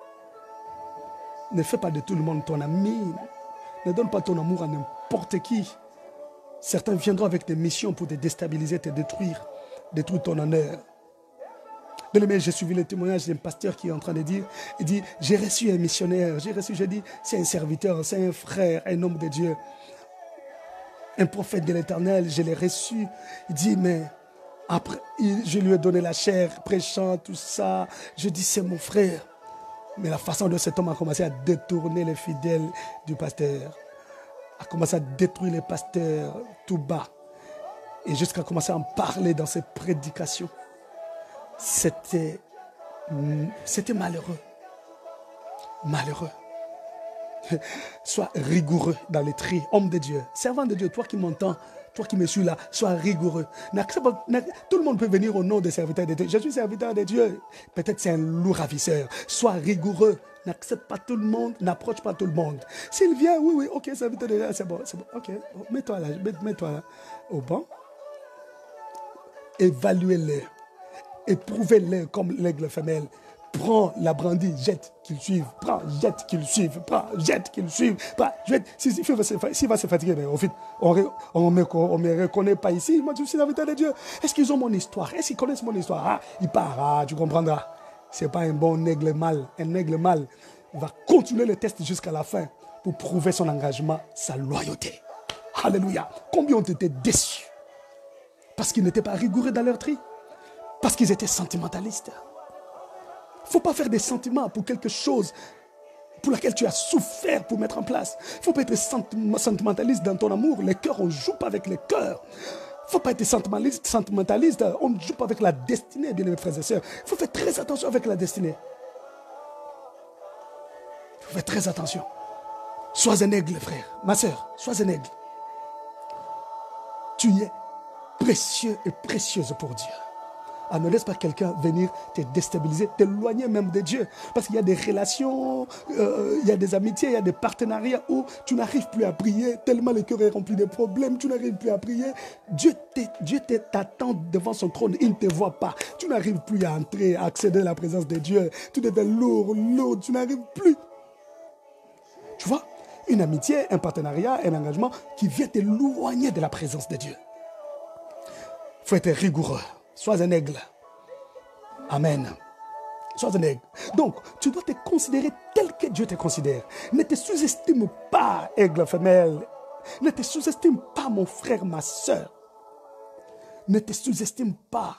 Speaker 1: Ne fais pas de tout le monde ton ami. Ne donne pas ton amour à n'importe qui. Certains viendront avec des missions pour te déstabiliser, te détruire ton honneur. Bien-aimé, j'ai suivi le témoignage d'un pasteur qui est en train de dire, il dit, j'ai reçu un missionnaire, j'ai dit, c'est un serviteur, c'est un frère, un homme de Dieu, un prophète de l'Éternel, je l'ai reçu. Il dit, mais après, je lui ai donné la chair, prêchant, tout ça. Je dis, c'est mon frère. Mais la façon dont cet homme a commencé à détourner les fidèles du pasteur, a commencé à détruire les pasteurs tout bas, et jusqu'à commencer à en parler dans ses prédications, c'était malheureux. Malheureux. Sois rigoureux dans les tri. Homme de Dieu, servant de Dieu, toi qui m'entends, toi qui me suis là, sois rigoureux. Tout le monde peut venir au nom des serviteurs de Dieu. Je suis serviteur de Dieu. Peut-être c'est un loup ravisseur. Sois rigoureux. N'accepte pas tout le monde, n'approche pas tout le monde. S'il vient, oui, ok, serviteur de Dieu, c'est bon, ok. Mets-toi là au banc. Évaluez-le. Éprouvez-le comme l'aigle femelle. Prends la brindille, jette, qu'il suive. Prends, jette, qu'il suive. Prends, jette, qu'il suive. Prends, jette. S'il va se fatiguer, mais au fait, on ne me reconnaît pas ici. Moi, je suis l'invité de Dieu. Est-ce qu'ils ont mon histoire? Est-ce qu'ils connaissent mon histoire? Ah, il part, ah, tu comprendras. Ce n'est pas un bon aigle mâle. Un aigle mâle va continuer le test jusqu'à la fin pour prouver son engagement, sa loyauté. Alléluia. Combien ont été déçus? Parce qu'ils n'étaient pas rigoureux dans leur tri. Parce qu'ils étaient sentimentalistes. Il ne faut pas faire des sentiments pour quelque chose pour laquelle tu as souffert pour mettre en place. Il ne faut pas être sentimentaliste dans ton amour. Les cœurs, on ne joue pas avec les cœurs. Il ne faut pas être sentimentaliste. On ne joue pas avec la destinée, bien mes frères et sœurs. Il faut faire très attention avec la destinée. Il faut faire très attention. Sois un aigle, frère. Ma sœur, sois un aigle. Tu es précieux et précieuse pour Dieu. Ah, ne laisse pas quelqu'un venir te déstabiliser, t'éloigner même de Dieu. Parce qu'il y a des relations, il y a des amitiés, il y a des partenariats où tu n'arrives plus à prier, tellement le cœur est rempli de problèmes, tu n'arrives plus à prier. Dieu t'attend devant son trône, il ne te voit pas. Tu n'arrives plus à entrer, à accéder à la présence de Dieu. Tu deviens lourd, tu n'arrives plus. Tu vois, une amitié, un partenariat, un engagement qui vient t'éloigner de la présence de Dieu. Il faut être rigoureux. Sois un aigle. Amen. Sois un aigle. Donc, tu dois te considérer tel que Dieu te considère. Ne te sous-estime pas, aigle femelle. Ne te sous-estime pas, mon frère, ma soeur. Ne te sous-estime pas.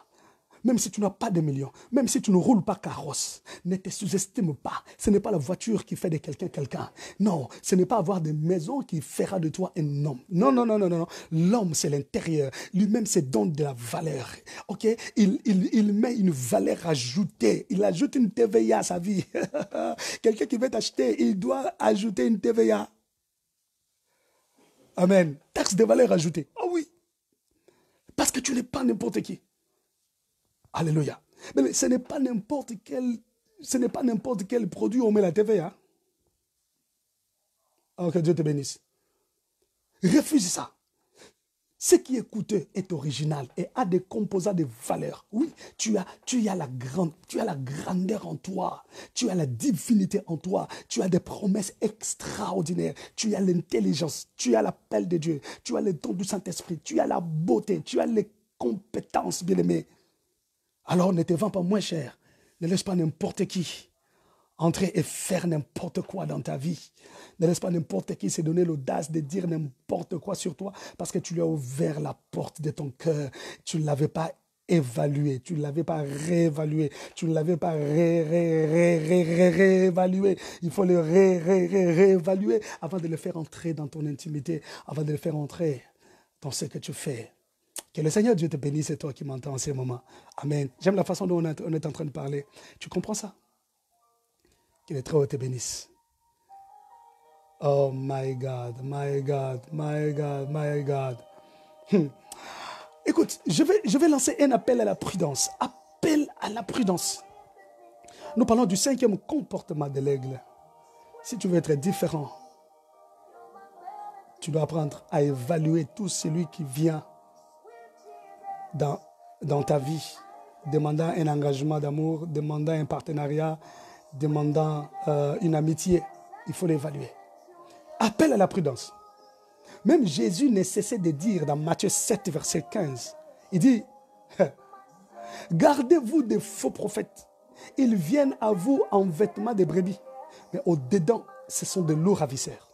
Speaker 1: Même si tu n'as pas de millions, même si tu ne roules pas carrosse, ne te sous-estime pas. Ce n'est pas la voiture qui fait de quelqu'un quelqu'un. Non, ce n'est pas avoir des maisons qui fera de toi un homme. Non, non, non, non, non. L'homme, c'est l'intérieur. Lui-même, c'est donne de la valeur. Ok? Il met une valeur ajoutée. Il ajoute une TVA à sa vie. Quelqu'un qui veut t'acheter, il doit ajouter une TVA. Amen. Taxe de valeur ajoutée. Oh oui. Parce que tu n'es pas n'importe qui. Alléluia. Mais ce n'est pas n'importe quel produit où on met la TVA. Alors que Dieu te bénisse. Refuse ça. Ce qui est coûteux est original et a des composants de valeur. Oui, tu as la grandeur en toi. Tu as la divinité en toi. Tu as des promesses extraordinaires. Tu as l'intelligence. Tu as l'appel de Dieu. Tu as le don du Saint-Esprit. Tu as la beauté. Tu as les compétences, bien-aimés. Alors ne te vends pas moins cher. Ne laisse pas n'importe qui entrer et faire n'importe quoi dans ta vie. Ne laisse pas n'importe qui se donner l'audace de dire n'importe quoi sur toi parce que tu lui as ouvert la porte de ton cœur. Tu ne l'avais pas évalué, tu ne l'avais pas réévalué, tu ne l'avais pas réévalué. Il faut le réévaluer avant de le faire entrer dans ton intimité, avant de le faire entrer dans ce que tu fais. Que le Seigneur Dieu te bénisse, c'est toi qui m'entends en ces moments. Amen. J'aime la façon dont on est en train de parler. Tu comprends ça? Que le Très-Haut te bénisse. Oh my God, my God, my God, my God. Écoute, je vais lancer un appel à la prudence. Appel à la prudence. Nous parlons du 5e comportement de l'aigle. Si tu veux être différent, tu dois apprendre à évaluer tout celui qui vient dans ta vie, demandant un engagement d'amour, demandant un partenariat, demandant une amitié. Il faut l'évaluer. Appel à la prudence. Même Jésus ne cessait de dire dans Matthieu 7, verset 15, il dit, gardez-vous des faux prophètes. Ils viennent à vous en vêtements de brebis, mais au-dedans, ce sont de loups ravisseurs.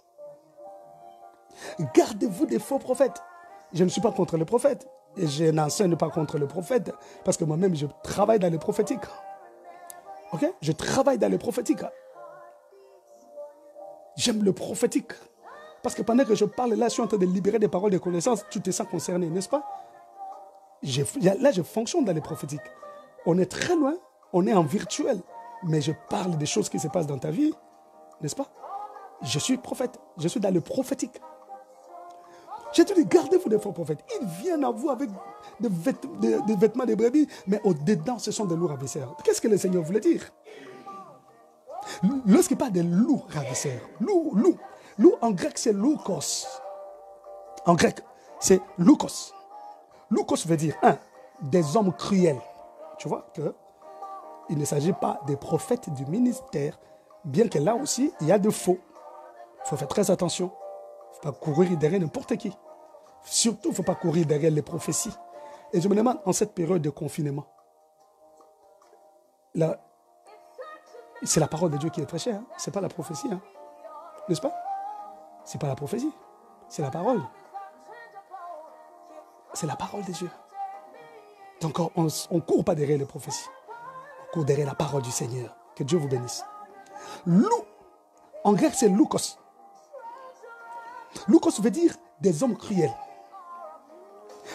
Speaker 1: Gardez-vous des faux prophètes. Je ne suis pas contre les prophètes. Et je n'enseigne pas contre le prophète, parce que moi-même, je travaille dans le prophétique. Ok? Je travaille dans le prophétique. J'aime le prophétique. Parce que pendant que je parle, là, je suis en train de libérer des paroles de connaissance. Tu te sens concerné, n'est-ce pas? Là, je fonctionne dans le prophétique. On est très loin, on est en virtuel. Mais je parle des choses qui se passent dans ta vie, n'est-ce pas? Je suis prophète, je suis dans le prophétique. J'ai dit, gardez-vous des faux prophètes. Ils viennent à vous avec des vêtements de brebis, mais au-dedans, ce sont des loups ravisseurs. Qu'est-ce que le Seigneur voulait dire? Lorsqu'il parle de loups ravisseurs, loup en grec, c'est loukos. En grec, c'est loukos. Loukos veut dire, des hommes cruels. Tu vois qu'il ne s'agit pas des prophètes du ministère, bien que là aussi, il y a de faux. Il faut faire très attention. Il ne faut pas courir derrière n'importe qui. Surtout, il ne faut pas courir derrière les prophéties. Et je me demande, en cette période de confinement, là, c'est la parole de Dieu qui est prêchée, hein? Ce n'est pas la prophétie, hein? N'est-ce pas? Ce n'est pas la prophétie, c'est la parole. C'est la parole de Dieu. Donc, on ne court pas derrière les prophéties. On court derrière la parole du Seigneur. Que Dieu vous bénisse. Loup, en grec, c'est loukos. Loukos veut dire des hommes cruels.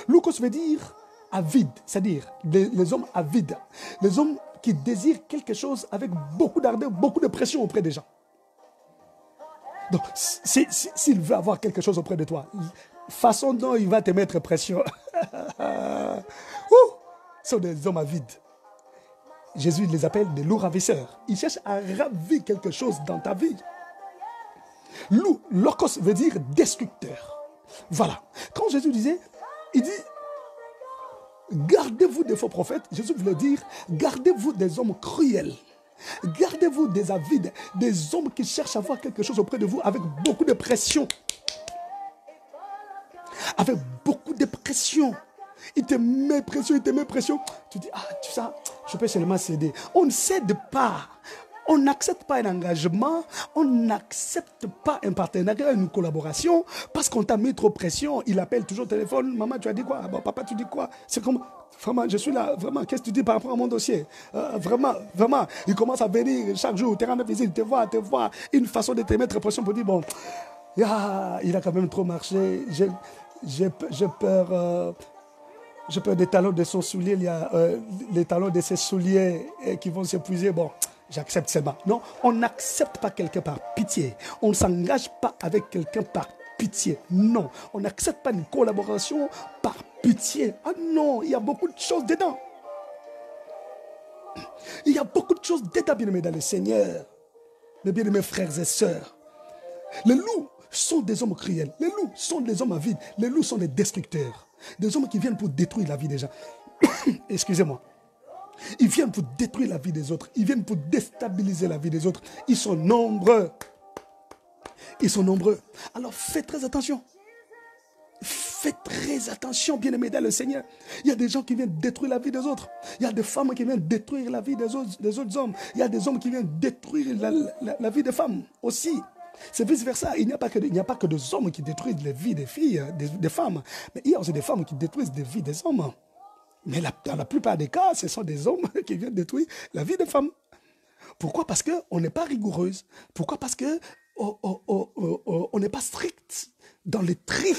Speaker 1: Loukos veut dire avide, c'est-à-dire les hommes avides. Les hommes qui désirent quelque chose avec beaucoup d'ardeur, beaucoup de pression auprès des gens. Donc, s'il veut avoir quelque chose auprès de toi, façon dont il va te mettre pression. Ce sont des hommes avides. Jésus les appelle des loups ravisseurs. Ils cherchent à ravir quelque chose dans ta vie. Loup, lokos veut dire destructeur. Voilà. Quand Jésus disait, il dit, gardez-vous des faux prophètes, Jésus voulait dire, gardez-vous des hommes cruels. Gardez-vous des avides, des hommes qui cherchent à avoir quelque chose auprès de vous avec beaucoup de pression. Avec beaucoup de pression. Il te met pression, il te met pression. Tu dis, ah, tu sais, je peux seulement céder. On ne cède pas. On n'accepte pas un engagement. On n'accepte pas un partenariat, une collaboration. Parce qu'on t'a mis trop de pression. Il appelle toujours au téléphone. Maman, tu as dit quoi? Bon, papa, tu dis quoi? C'est comme, vraiment, je suis là. Vraiment, qu'est-ce que tu dis par rapport à mon dossier? Vraiment. Il commence à venir chaque jour. Tu rends visite, te voir. Une façon de te mettre pression pour dire, bon, il a quand même trop marché. J'ai peur. J'ai peur des talons de son soulier. Il y a les talons de ses souliers qui vont s'épuiser. Bon, j'accepte seulement. Non, on n'accepte pas quelqu'un par pitié. On ne s'engage pas avec quelqu'un par pitié. Non, on n'accepte pas une collaboration par pitié. Ah non, il y a beaucoup de choses dedans. Il y a beaucoup de choses dedans, bien-aimés dans le Seigneur. Mes bien-aimés frères et sœurs. Les loups sont des hommes cruels. Les loups sont des hommes avides. Les loups sont des destructeurs. Des hommes qui viennent pour détruire la vie des gens. Excusez-moi. Ils viennent pour détruire la vie des autres. Ils viennent pour déstabiliser la vie des autres. Ils sont nombreux. Alors faites très attention. Faites très attention, bien-aimés dans le Seigneur. Il y a des gens qui viennent détruire la vie des autres. Il y a des femmes qui viennent détruire la vie des autres hommes. Il y a des hommes qui viennent détruire la vie des femmes aussi. C'est vice-versa. Il n'y a pas que des hommes qui détruisent les vies des filles, des femmes. Mais il y a aussi des femmes qui détruisent les vies des hommes. Mais dans la plupart des cas, ce sont des hommes qui viennent détruire la vie des femmes. Pourquoi? Parce qu'on n'est pas rigoureuse. Pourquoi? Parce qu'on n'est pas strict dans les tri.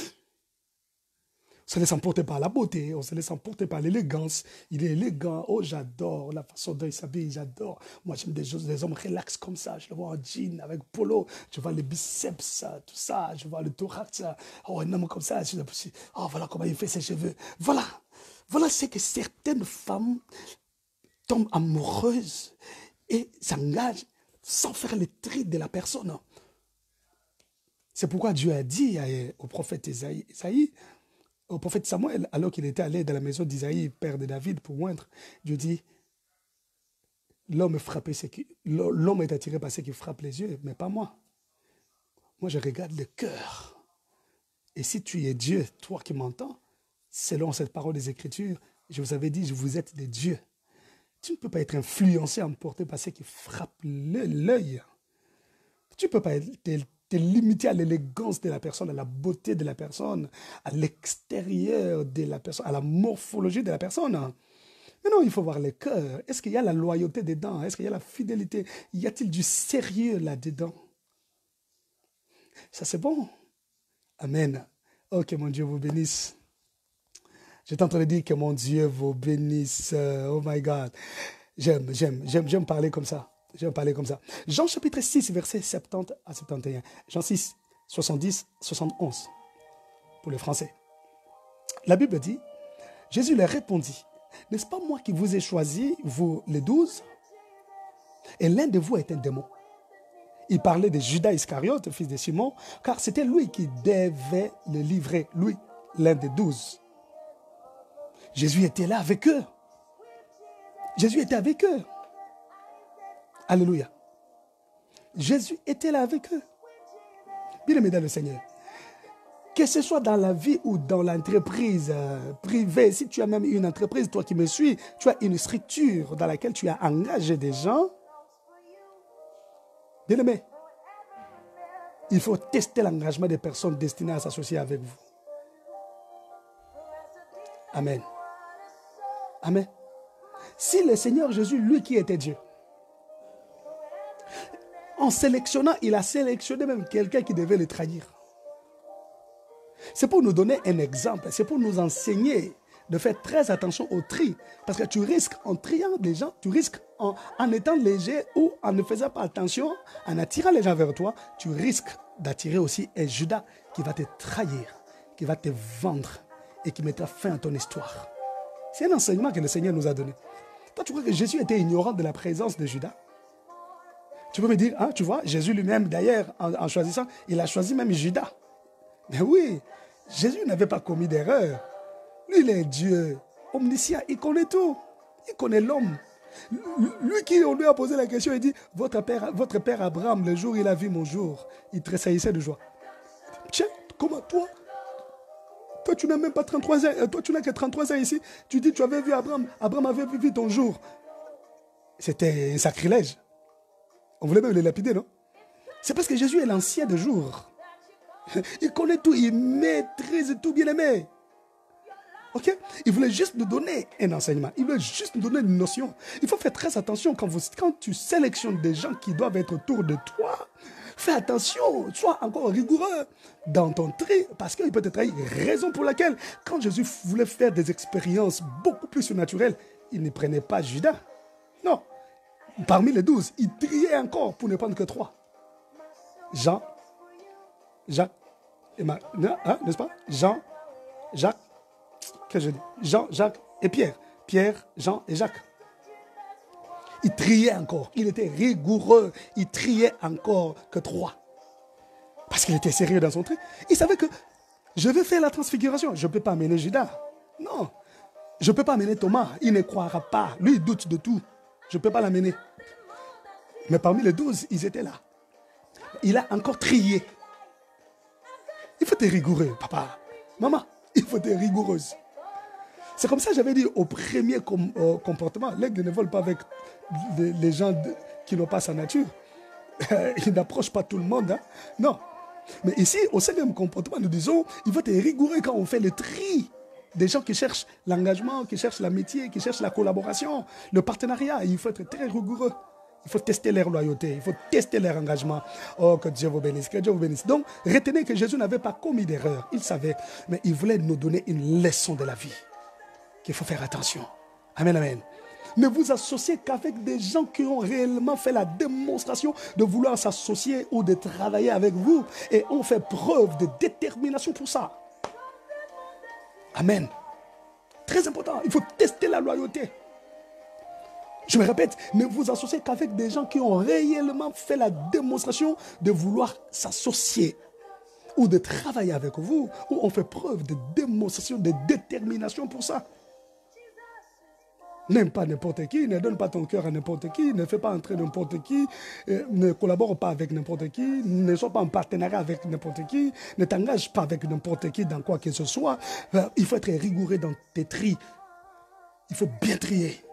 Speaker 1: On se laisse emporter par la beauté, on se laisse emporter par l'élégance. Il est élégant. Oh, j'adore la façon dont il s'habille, j'adore. Moi, j'aime des hommes relax comme ça. Je le vois en jean, avec polo. Je vois les biceps, tout ça. Je vois le thorax. Oh, un homme comme ça. Oh, voilà comment il fait ses cheveux. Voilà. Voilà ce que certaines femmes tombent amoureuses et s'engagent sans faire le tri de la personne. C'est pourquoi Dieu a dit au prophète Isaïe, au prophète Samuel, alors qu'il était allé dans la maison d'Isaïe, père de David, pour moindre, Dieu dit, l'homme est attiré par ce qui frappe les yeux, mais pas moi. Moi, je regarde le cœur. Et si tu es Dieu, toi qui m'entends, selon cette parole des Écritures, je vous avais dit, vous êtes des dieux. Tu ne peux pas être influencé, emporté par ce qui frappe l'œil. Tu ne peux pas te limiter à l'élégance de la personne, à la beauté de la personne, à l'extérieur de la personne, à la morphologie de la personne. Mais non, il faut voir le cœur. Est-ce qu'il y a la loyauté dedans? Est-ce qu'il y a la fidélité? Y a-t-il du sérieux là-dedans? Ça, c'est bon. Amen. Oh, que mon Dieu vous bénisse. J'étais en train de dire que mon Dieu vous bénisse. Oh my God. J'aime parler comme ça. Jean chapitre 6, verset 70 à 71. Jean 6, 70, 71. Pour le français. La Bible dit, Jésus leur répondit, n'est-ce pas moi qui vous ai choisi, vous les 12? Et l'un de vous est un démon. Il parlait de Judas Iscariote, fils de Simon, car c'était lui qui devait le livrer, lui, l'un des 12. Jésus était là avec eux. Alléluia. Jésus était là avec eux. Bien-aimés dans le Seigneur. Que ce soit dans la vie ou dans l'entreprise privée, si tu as même une entreprise, toi qui me suis, tu as une structure dans laquelle tu as engagé des gens. Bien-aimés, il faut tester l'engagement des personnes destinées à s'associer avec vous. Amen. Amen. Si le Seigneur Jésus, lui qui était Dieu, en sélectionnant, il a sélectionné même quelqu'un qui devait le trahir. C'est pour nous donner un exemple, c'est pour nous enseigner de faire très attention au tri. Parce que tu risques, en triant des gens, tu risques en étant léger ou en ne faisant pas attention, en attirant les gens vers toi, tu risques d'attirer aussi un Judas qui va te trahir, qui va te vendre et qui mettra fin à ton histoire. C'est un enseignement que le Seigneur nous a donné. Toi, tu crois que Jésus était ignorant de la présence de Judas? Tu peux me dire, hein, tu vois, Jésus lui-même, d'ailleurs, en choisissant, il a choisi même Judas. Mais oui, Jésus n'avait pas commis d'erreur. Lui, il est Dieu omniscient, il connaît tout. Il connaît l'homme. Lui qui on lui a posé la question, il dit, votre père Abraham, le jour où il a vu mon jour, il tressaillissait de joie. Tiens, comment toi tu n'as même pas 33 ans, toi tu n'as que 33 ans ici, tu dis tu avais vu Abraham, Abraham avait vu ton jour. C'était un sacrilège. On voulait même le lapider, non? C'est parce que Jésus est l'ancien de jour. Il connaît tout, il maîtrise tout, bien aimé. Ok? Il voulait juste nous donner un enseignement. Il voulait juste nous donner une notion. Il faut faire très attention quand tu sélectionnes des gens qui doivent être autour de toi. Fais attention, sois encore rigoureux dans ton tri, parce qu'il peut être raison pour laquelle, quand Jésus voulait faire des expériences beaucoup plus surnaturelles, il ne prenait pas Judas. Non. Parmi les 12, il triait encore pour ne prendre que 3. Jean, Jacques, et n'est-ce pas? Jean, Jacques, qu'est-ce que je dis? Jean, Jacques et Pierre. Pierre, Jean et Jacques. Il triait encore. Il était rigoureux. Il triait encore que 3. Parce qu'il était sérieux dans son tri. Il savait que je vais faire la transfiguration. Je ne peux pas amener Judas. Non. Je ne peux pas amener Thomas. Il ne croira pas. Lui, il doute de tout. Je ne peux pas l'amener. Mais parmi les 12, ils étaient là. Il a encore trié. Il faut être rigoureux, papa. Maman, il faut être rigoureuse. C'est comme ça que j'avais dit au premier comportement. L'aigle ne vole pas avec les gens qui n'ont pas sa nature. Il n'approche pas tout le monde. Hein? Non. Mais ici, au 5e comportement, nous disons, il faut être rigoureux quand on fait le tri. Des gens qui cherchent l'engagement, qui cherchent l'amitié, qui cherchent la collaboration, le partenariat. Il faut être très rigoureux. Il faut tester leur loyauté, il faut tester leur engagement. Oh, que Dieu vous bénisse, que Dieu vous bénisse. Donc, retenez que Jésus n'avait pas commis d'erreur. Il savait, mais il voulait nous donner une leçon de la vie. Qu'il faut faire attention. Amen, amen. Ne vous associez qu'avec des gens qui ont réellement fait la démonstration de vouloir s'associer ou de travailler avec vous et ont fait preuve de détermination pour ça. Amen. Très important, il faut tester la loyauté. Je me répète, ne vous associez qu'avec des gens qui ont réellement fait la démonstration de vouloir s'associer ou de travailler avec vous, ou ont fait preuve de démonstration, de détermination pour ça. N'aime pas n'importe qui, ne donne pas ton cœur à n'importe qui, ne fais pas entrer n'importe qui, ne collabore pas avec n'importe qui, ne sois pas en partenariat avec n'importe qui, ne t'engage pas avec n'importe qui dans quoi que ce soit. Il faut être rigoureux dans tes tris. Il faut bien trier.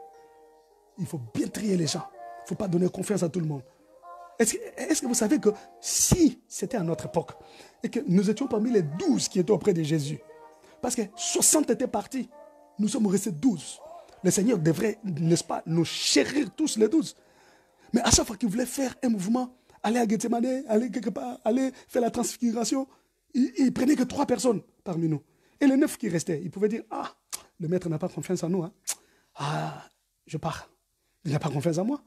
Speaker 1: Il faut bien trier les gens. Il ne faut pas donner confiance à tout le monde. Est-ce que vous savez que si c'était à notre époque et que nous étions parmi les 12 qui étaient auprès de Jésus, parce que 60 étaient partis, nous sommes restés 12. Le Seigneur devrait, n'est-ce pas, nous chérir tous les 12. Mais à chaque fois qu'il voulait faire un mouvement, aller à Gethsemane, aller quelque part, aller faire la transfiguration, il prenait que 3 personnes parmi nous. Et les 9 qui restaient, il pouvait dire, ah, le maître n'a pas confiance en nous. Hein. Ah, je pars. Il n'a pas confiance en moi.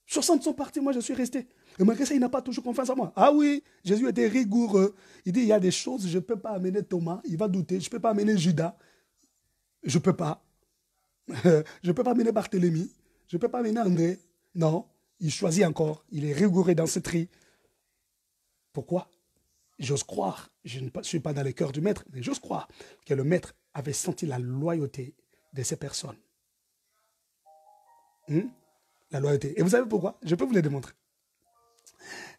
Speaker 1: 60 sont partis, moi je suis resté. Et malgré ça, il n'a pas toujours confiance en moi. Ah oui, Jésus était rigoureux. Il dit, il y a des choses, je ne peux pas amener Thomas, il va douter. Je ne peux pas amener Judas. Je ne peux pas. Je ne peux pas amener Barthélemy. Je ne peux pas amener André. Non, il choisit encore. Il est rigoureux dans ce tri. Pourquoi? J'ose croire, je ne suis pas dans le cœur du maître, mais j'ose croire que le maître avait senti la loyauté de ces personnes. La loyauté. Et vous savez pourquoi? Je peux vous le démontrer.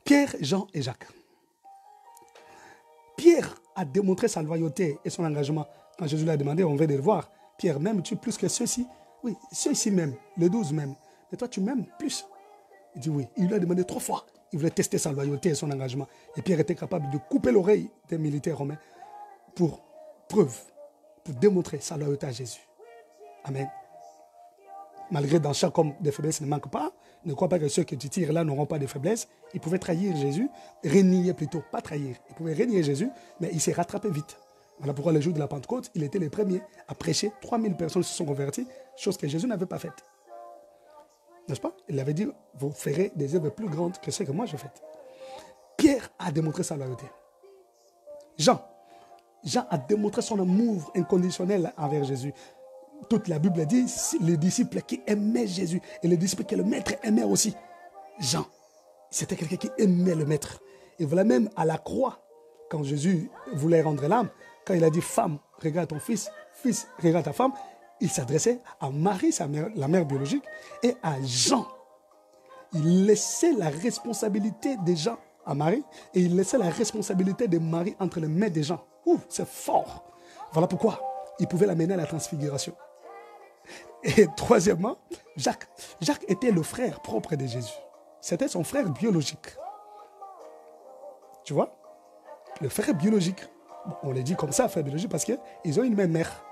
Speaker 1: Pierre, Jean et Jacques. Pierre a démontré sa loyauté et son engagement. Quand Jésus l'a demandé, on veut le voir. Pierre, m'aimes-tu plus que ceux-ci? Oui, ceux-ci même, les 12 même. Mais toi, tu m'aimes plus. Il dit oui. Il lui a demandé 3 fois. Il voulait tester sa loyauté et son engagement. Et Pierre était capable de couper l'oreille des militaires romains pour preuve, pour démontrer sa loyauté à Jésus. Amen. Malgré dans chaque homme des faiblesses ne manque pas, ne crois pas que ceux que tu tires là n'auront pas de faiblesses. Il pouvait trahir Jésus, renier plutôt, pas trahir. Il pouvait renier Jésus, mais il s'est rattrapé vite. Voilà pourquoi le jour de la Pentecôte, il était le premier à prêcher. 3000 personnes se sont converties, chose que Jésus n'avait pas faite. N'est-ce pas? Il avait dit, vous ferez des œuvres plus grandes que celles que moi j'ai faites. Pierre a démontré sa loyauté. Jean a démontré son amour inconditionnel envers Jésus. Toute la Bible dit, les disciples qui aimaient Jésus et les disciples que le maître aimait aussi. Jean, c'était quelqu'un qui aimait le maître. Et voilà même à la croix, quand Jésus voulait rendre l'âme, quand il a dit, femme, regarde ton fils, fils, regarde ta femme, il s'adressait à Marie, la mère biologique, et à Jean. Il laissait la responsabilité des gens à Marie et il laissait la responsabilité de Marie entre les mains des gens. Ouh, c'est fort. Voilà pourquoi il pouvait l'amener à la transfiguration. Et troisièmement, Jacques. Jacques était le frère propre de Jésus. C'était son frère biologique. Tu vois? Le frère biologique. Bon, on les dit comme ça, frère biologique, parce qu'ils ont une même mère.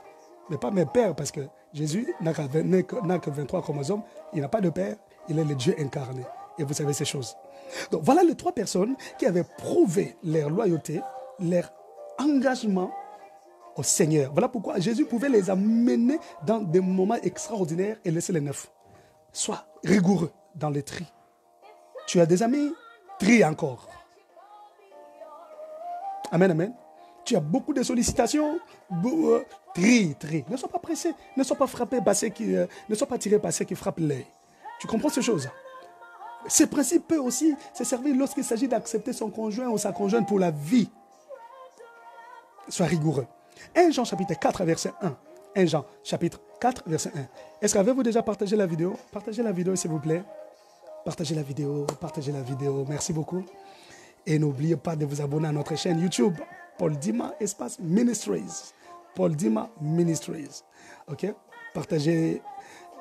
Speaker 1: Mais pas même père, parce que Jésus n'a que 23 chromosomes. Il n'a pas de père. Il est le Dieu incarné. Et vous savez ces choses. Donc voilà les trois personnes qui avaient prouvé leur loyauté, leur engagement au Seigneur. Voilà pourquoi Jésus pouvait les amener dans des moments extraordinaires et laisser les neufs. Sois rigoureux dans le tri. Tu as des amis, trie encore. Amen, amen. Tu as beaucoup de sollicitations, trie. Ne sois pas pressé, ne sois pas frappé par ne sois pas tiré par ceux qui frappent l'œil. Tu comprends ces choses? Ce principe peut aussi se servir lorsqu'il s'agit d'accepter son conjoint ou sa conjointe pour la vie. Sois rigoureux. 1 Jean chapitre 4 verset 1. 1 Jean chapitre 4 verset 1. Est-ce qu'avez-vous déjà partagé la vidéo? Partagez la vidéo s'il vous plaît. Partagez la vidéo, partagez la vidéo. Merci beaucoup. Et n'oubliez pas de vous abonner à notre chaîne YouTube. Paul Dima Espace Ministries. Paul Dima Ministries. Ok? Partagez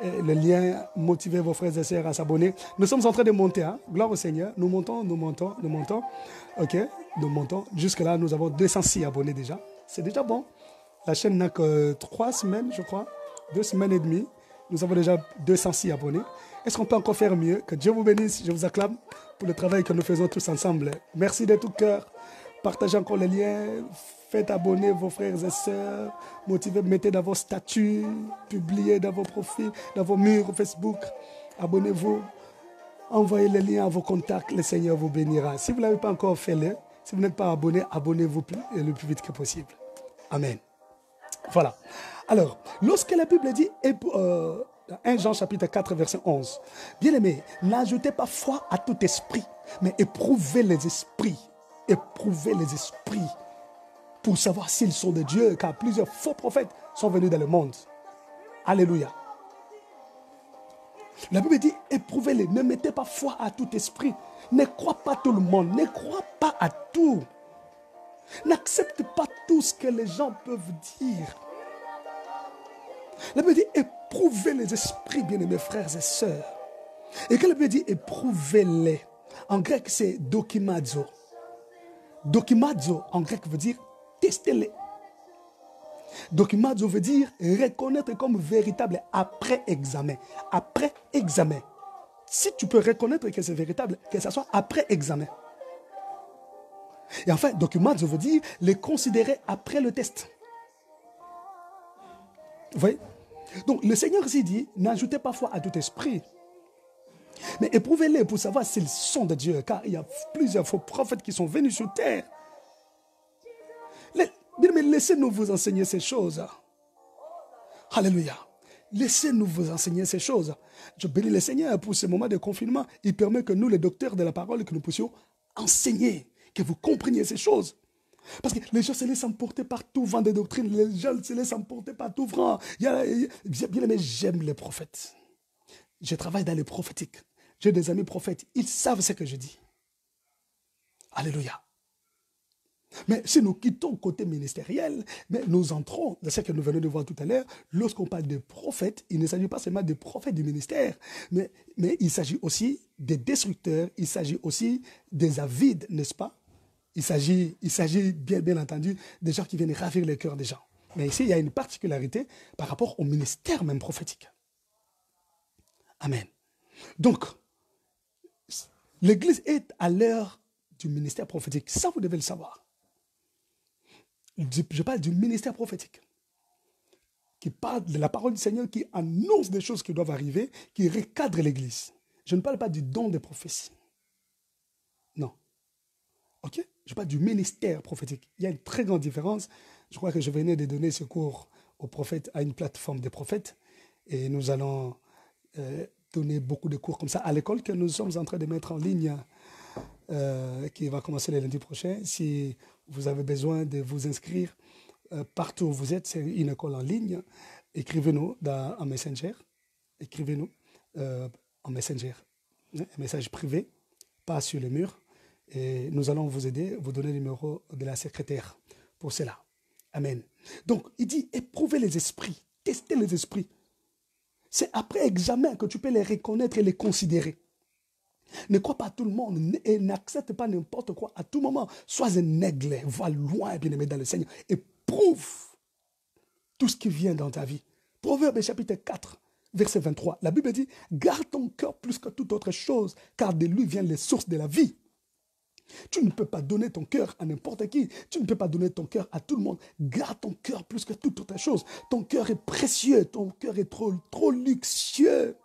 Speaker 1: le lien, motivez vos frères et sœurs à s'abonner. Nous sommes en train de monter, hein? Gloire au Seigneur. Nous montons. Ok? Nous montons. Jusque-là, nous avons 206 abonnés déjà. C'est déjà bon. La chaîne n'a que 3 semaines, je crois. 2 semaines et demie. Nous avons déjà 206 abonnés. Est-ce qu'on peut encore faire mieux? Que Dieu vous bénisse. Je vous acclame pour le travail que nous faisons tous ensemble. Merci de tout cœur. Partagez encore les liens. Faites abonner vos frères et sœurs. Motivez, mettez dans vos statuts. Publiez dans vos profils, dans vos murs Facebook. Abonnez-vous. Envoyez les liens à vos contacts. Le Seigneur vous bénira. Si vous ne l'avez pas encore fait, si vous n'êtes pas abonné, abonnez-vous le plus vite que possible. Amen. Voilà. Alors, lorsque la Bible dit 1 Jean chapitre 4 verset 11, bien aimé, n'ajoutez pas foi à tout esprit, mais éprouvez les esprits. Éprouvez les esprits pour savoir s'ils sont de Dieu, car plusieurs faux prophètes sont venus dans le monde. Alléluia. La Bible dit, éprouvez-les, ne mettez pas foi à tout esprit. Ne crois pas tout le monde, ne crois pas à tout. N'accepte pas tout ce que les gens peuvent dire. La Bible dit, éprouvez les esprits, bien-aimés frères et sœurs. Et quand la Bible dit, éprouvez-les, en grec c'est dokimazo. Dokimazo, en grec, veut dire testez-les. Dokimazo veut dire reconnaître comme véritable après examen. Après examen. Si tu peux reconnaître que c'est véritable, que ce soit après examen. Et enfin, dokimazo veut dire les considérer après le test. Vous voyez? Donc, le Seigneur ici dit, n'ajoutez pas foi à tout esprit. Mais éprouvez-les pour savoir s'ils sont de Dieu, car il y a plusieurs faux prophètes qui sont venus sur terre. Mais laissez-nous vous enseigner ces choses. Alléluia. Laissez-nous vous enseigner ces choses. Je bénis le Seigneur pour ce moment de confinement. Il permet que nous, les docteurs de la parole, que nous puissions enseigner, que vous compreniez ces choses. Parce que les gens se laissent emporter par tout vent de doctrine. Les gens se laissent emporter par tout vent. Bien aimé, j'aime les prophètes. Je travaille dans les prophétiques. J'ai des amis prophètes. Ils savent ce que je dis. Alléluia. Mais si nous quittons le côté ministériel, mais nous entrons dans ce que nous venons de voir tout à l'heure. Lorsqu'on parle de prophètes, il ne s'agit pas seulement des prophètes du ministère, mais il s'agit aussi des destructeurs, il s'agit aussi des avides, n'est-ce pas? Il s'agit bien entendu des gens qui viennent ravir le cœur des gens. Mais ici, il y a une particularité par rapport au ministère même prophétique. Amen. Donc, l'Église est à l'heure du ministère prophétique. Ça, vous devez le savoir. Je parle du ministère prophétique, qui parle de la parole du Seigneur, qui annonce des choses qui doivent arriver, qui recadre l'Église. Je ne parle pas du don des prophéties. Non. Ok? Je parle du ministère prophétique. Il y a une très grande différence. Je crois que je venais de donner ce cours aux prophètes, à une plateforme des prophètes. Et nous allons donner beaucoup de cours comme ça à l'école que nous sommes en train de mettre en ligne, qui va commencer le lundi prochain. Si vous avez besoin de vous inscrire partout où vous êtes, c'est une école en ligne. écrivez-nous en Messenger. Écrivez-nous en Messenger. Un message privé, pas sur le mur. Et nous allons vous aider, vous donner le numéro de la secrétaire pour cela. Amen. Donc, il dit, éprouvez les esprits, testez les esprits. C'est après examen que tu peux les reconnaître et les considérer. Ne crois pas à tout le monde et n'accepte pas n'importe quoi à tout moment. Sois un aigle, va loin, bien-aimé dans le Seigneur. Éprouve tout ce qui vient dans ta vie. Proverbe chapitre 4, verset 23. La Bible dit, garde ton cœur plus que toute autre chose, car de lui viennent les sources de la vie. Tu ne peux pas donner ton cœur à n'importe qui. Tu ne peux pas donner ton cœur à tout le monde. Garde ton cœur plus que toute autre chose. Ton cœur est précieux. Ton cœur est trop luxueux.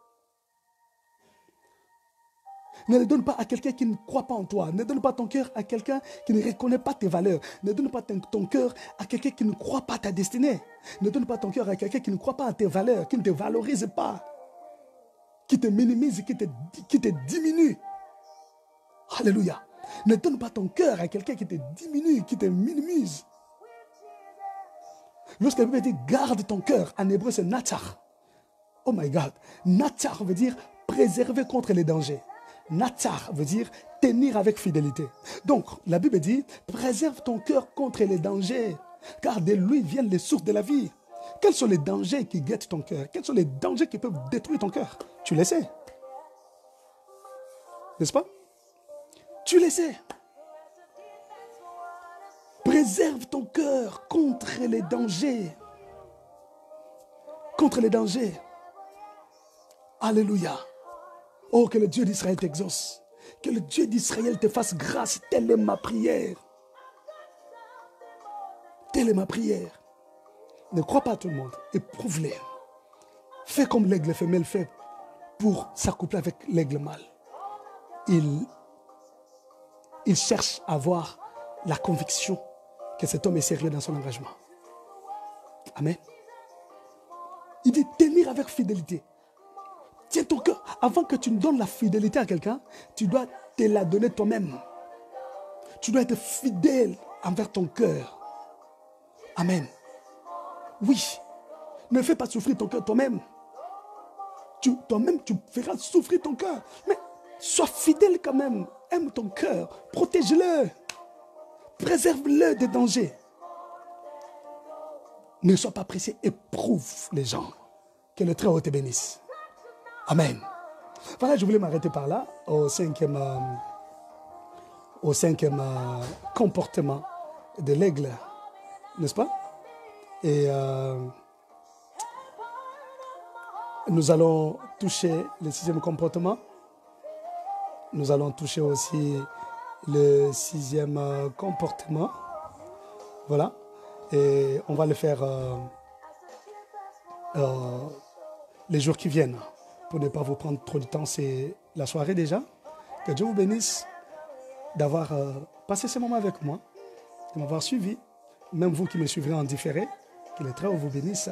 Speaker 1: Ne le donne pas à quelqu'un qui ne croit pas en toi. Ne donne pas ton cœur à quelqu'un qui ne reconnaît pas tes valeurs. Ne donne pas ton cœur à quelqu'un qui ne croit pas à ta destinée. Ne donne pas ton cœur à quelqu'un qui ne croit pas à tes valeurs, qui ne te valorise pas, qui te minimise, qui te diminue. Alléluia. Ne donne pas ton cœur à quelqu'un qui te diminue, qui te minimise. Lorsque la Bible dit garde ton cœur, en hébreu c'est natsar. Oh my God. Natsar veut dire préserver contre les dangers. Natsar veut dire tenir avec fidélité. Donc la Bible dit préserve ton cœur contre les dangers, car de lui viennent les sources de la vie. Quels sont les dangers qui guettent ton cœur? Quels sont les dangers qui peuvent détruire ton cœur? Tu les sais. N'est-ce pas? Tu le sais. Préserve ton cœur contre les dangers. Contre les dangers. Alléluia. Oh, que le Dieu d'Israël t'exauce. Que le Dieu d'Israël te fasse grâce. Telle est ma prière. Telle est ma prière. Ne crois pas à tout le monde. Éprouve-les. Fais comme l'aigle femelle fait pour s'accoupler avec l'aigle mâle. Il cherche à avoir la conviction que cet homme est sérieux dans son engagement. Amen. Il dit tenir avec fidélité. Tiens ton cœur. Avant que tu ne donnes la fidélité à quelqu'un, tu dois te la donner toi-même. Tu dois être fidèle envers ton cœur. Amen. Oui. Ne fais pas souffrir ton cœur toi-même. Toi-même, tu feras souffrir ton cœur. Mais sois fidèle quand même. Aime ton cœur. Protège-le. Préserve-le des dangers. Ne sois pas pressé. Éprouve les gens. Que le Très-Haut te bénisse. Amen. Voilà, je voulais m'arrêter par là, au cinquième comportement de l'aigle. N'est-ce pas? Et nous allons toucher le sixième comportement. Nous allons toucher aussi le sixième comportement. Voilà. Et on va le faire les jours qui viennent. Pour ne pas vous prendre trop de temps, c'est la soirée déjà. Que Dieu vous bénisse d'avoir passé ce moment avec moi, de m'avoir suivi. Même vous qui me suivrez en différé, que le Très-Haut vous bénisse.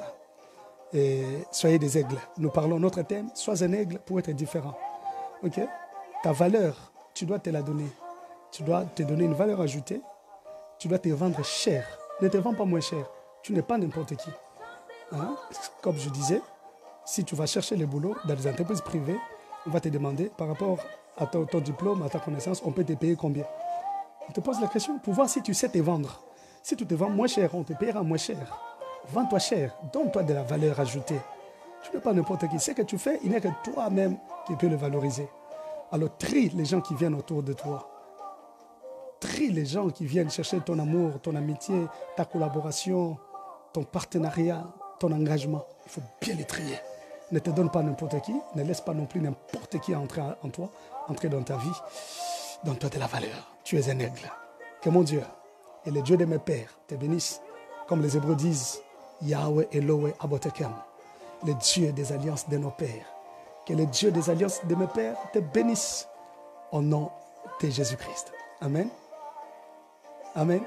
Speaker 1: Et soyez des aigles. Nous parlons notre thème, sois un aigle pour être différent. Ok? Ta valeur, tu dois te la donner. Tu dois te donner une valeur ajoutée. Tu dois te vendre cher. Ne te vends pas moins cher. Tu n'es pas n'importe qui. Hein? Comme je disais, si tu vas chercher le boulot dans des entreprises privées, on va te demander par rapport à ton diplôme, à ta connaissance, on peut te payer combien? On te pose la question pour voir si tu sais te vendre. Si tu te vends moins cher, on te payera moins cher. Vends-toi cher, donne-toi de la valeur ajoutée. Tu n'es pas n'importe qui. Ce que tu fais, il n'y a que toi-même qui peux le valoriser. Alors trie les gens qui viennent autour de toi. Trie les gens qui viennent chercher ton amour, ton amitié, ta collaboration, ton partenariat, ton engagement. Il faut bien les trier. Ne te donne pas n'importe qui, ne laisse pas non plus n'importe qui entrer en toi, entrer dans ta vie. Donne-toi de la valeur. Tu es un aigle. Que mon Dieu et le Dieu de mes pères te bénissent. Comme les Hébreux disent, Yahweh Elohé Abotekem, le Dieu des alliances de nos pères. Que le Dieu des alliances de mes pères te bénisse au nom de Jésus-Christ. Amen. Amen.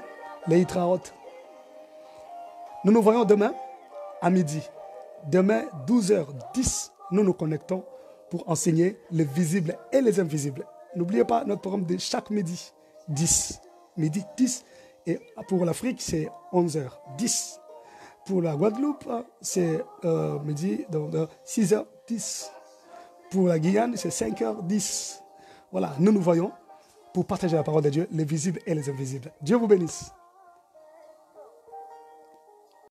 Speaker 1: Leitraot. Nous nous voyons demain à midi. Demain, 12h10, nous nous connectons pour enseigner les visibles et les invisibles. N'oubliez pas notre programme de chaque midi, 10. Midi 10. Et pour l'Afrique, c'est 11h10. Pour la Guadeloupe, c'est midi, donc 6h10. Pour la Guyane, c'est 5h10. Voilà, nous nous voyons pour partager la parole de Dieu, les visibles et les invisibles. Dieu vous bénisse.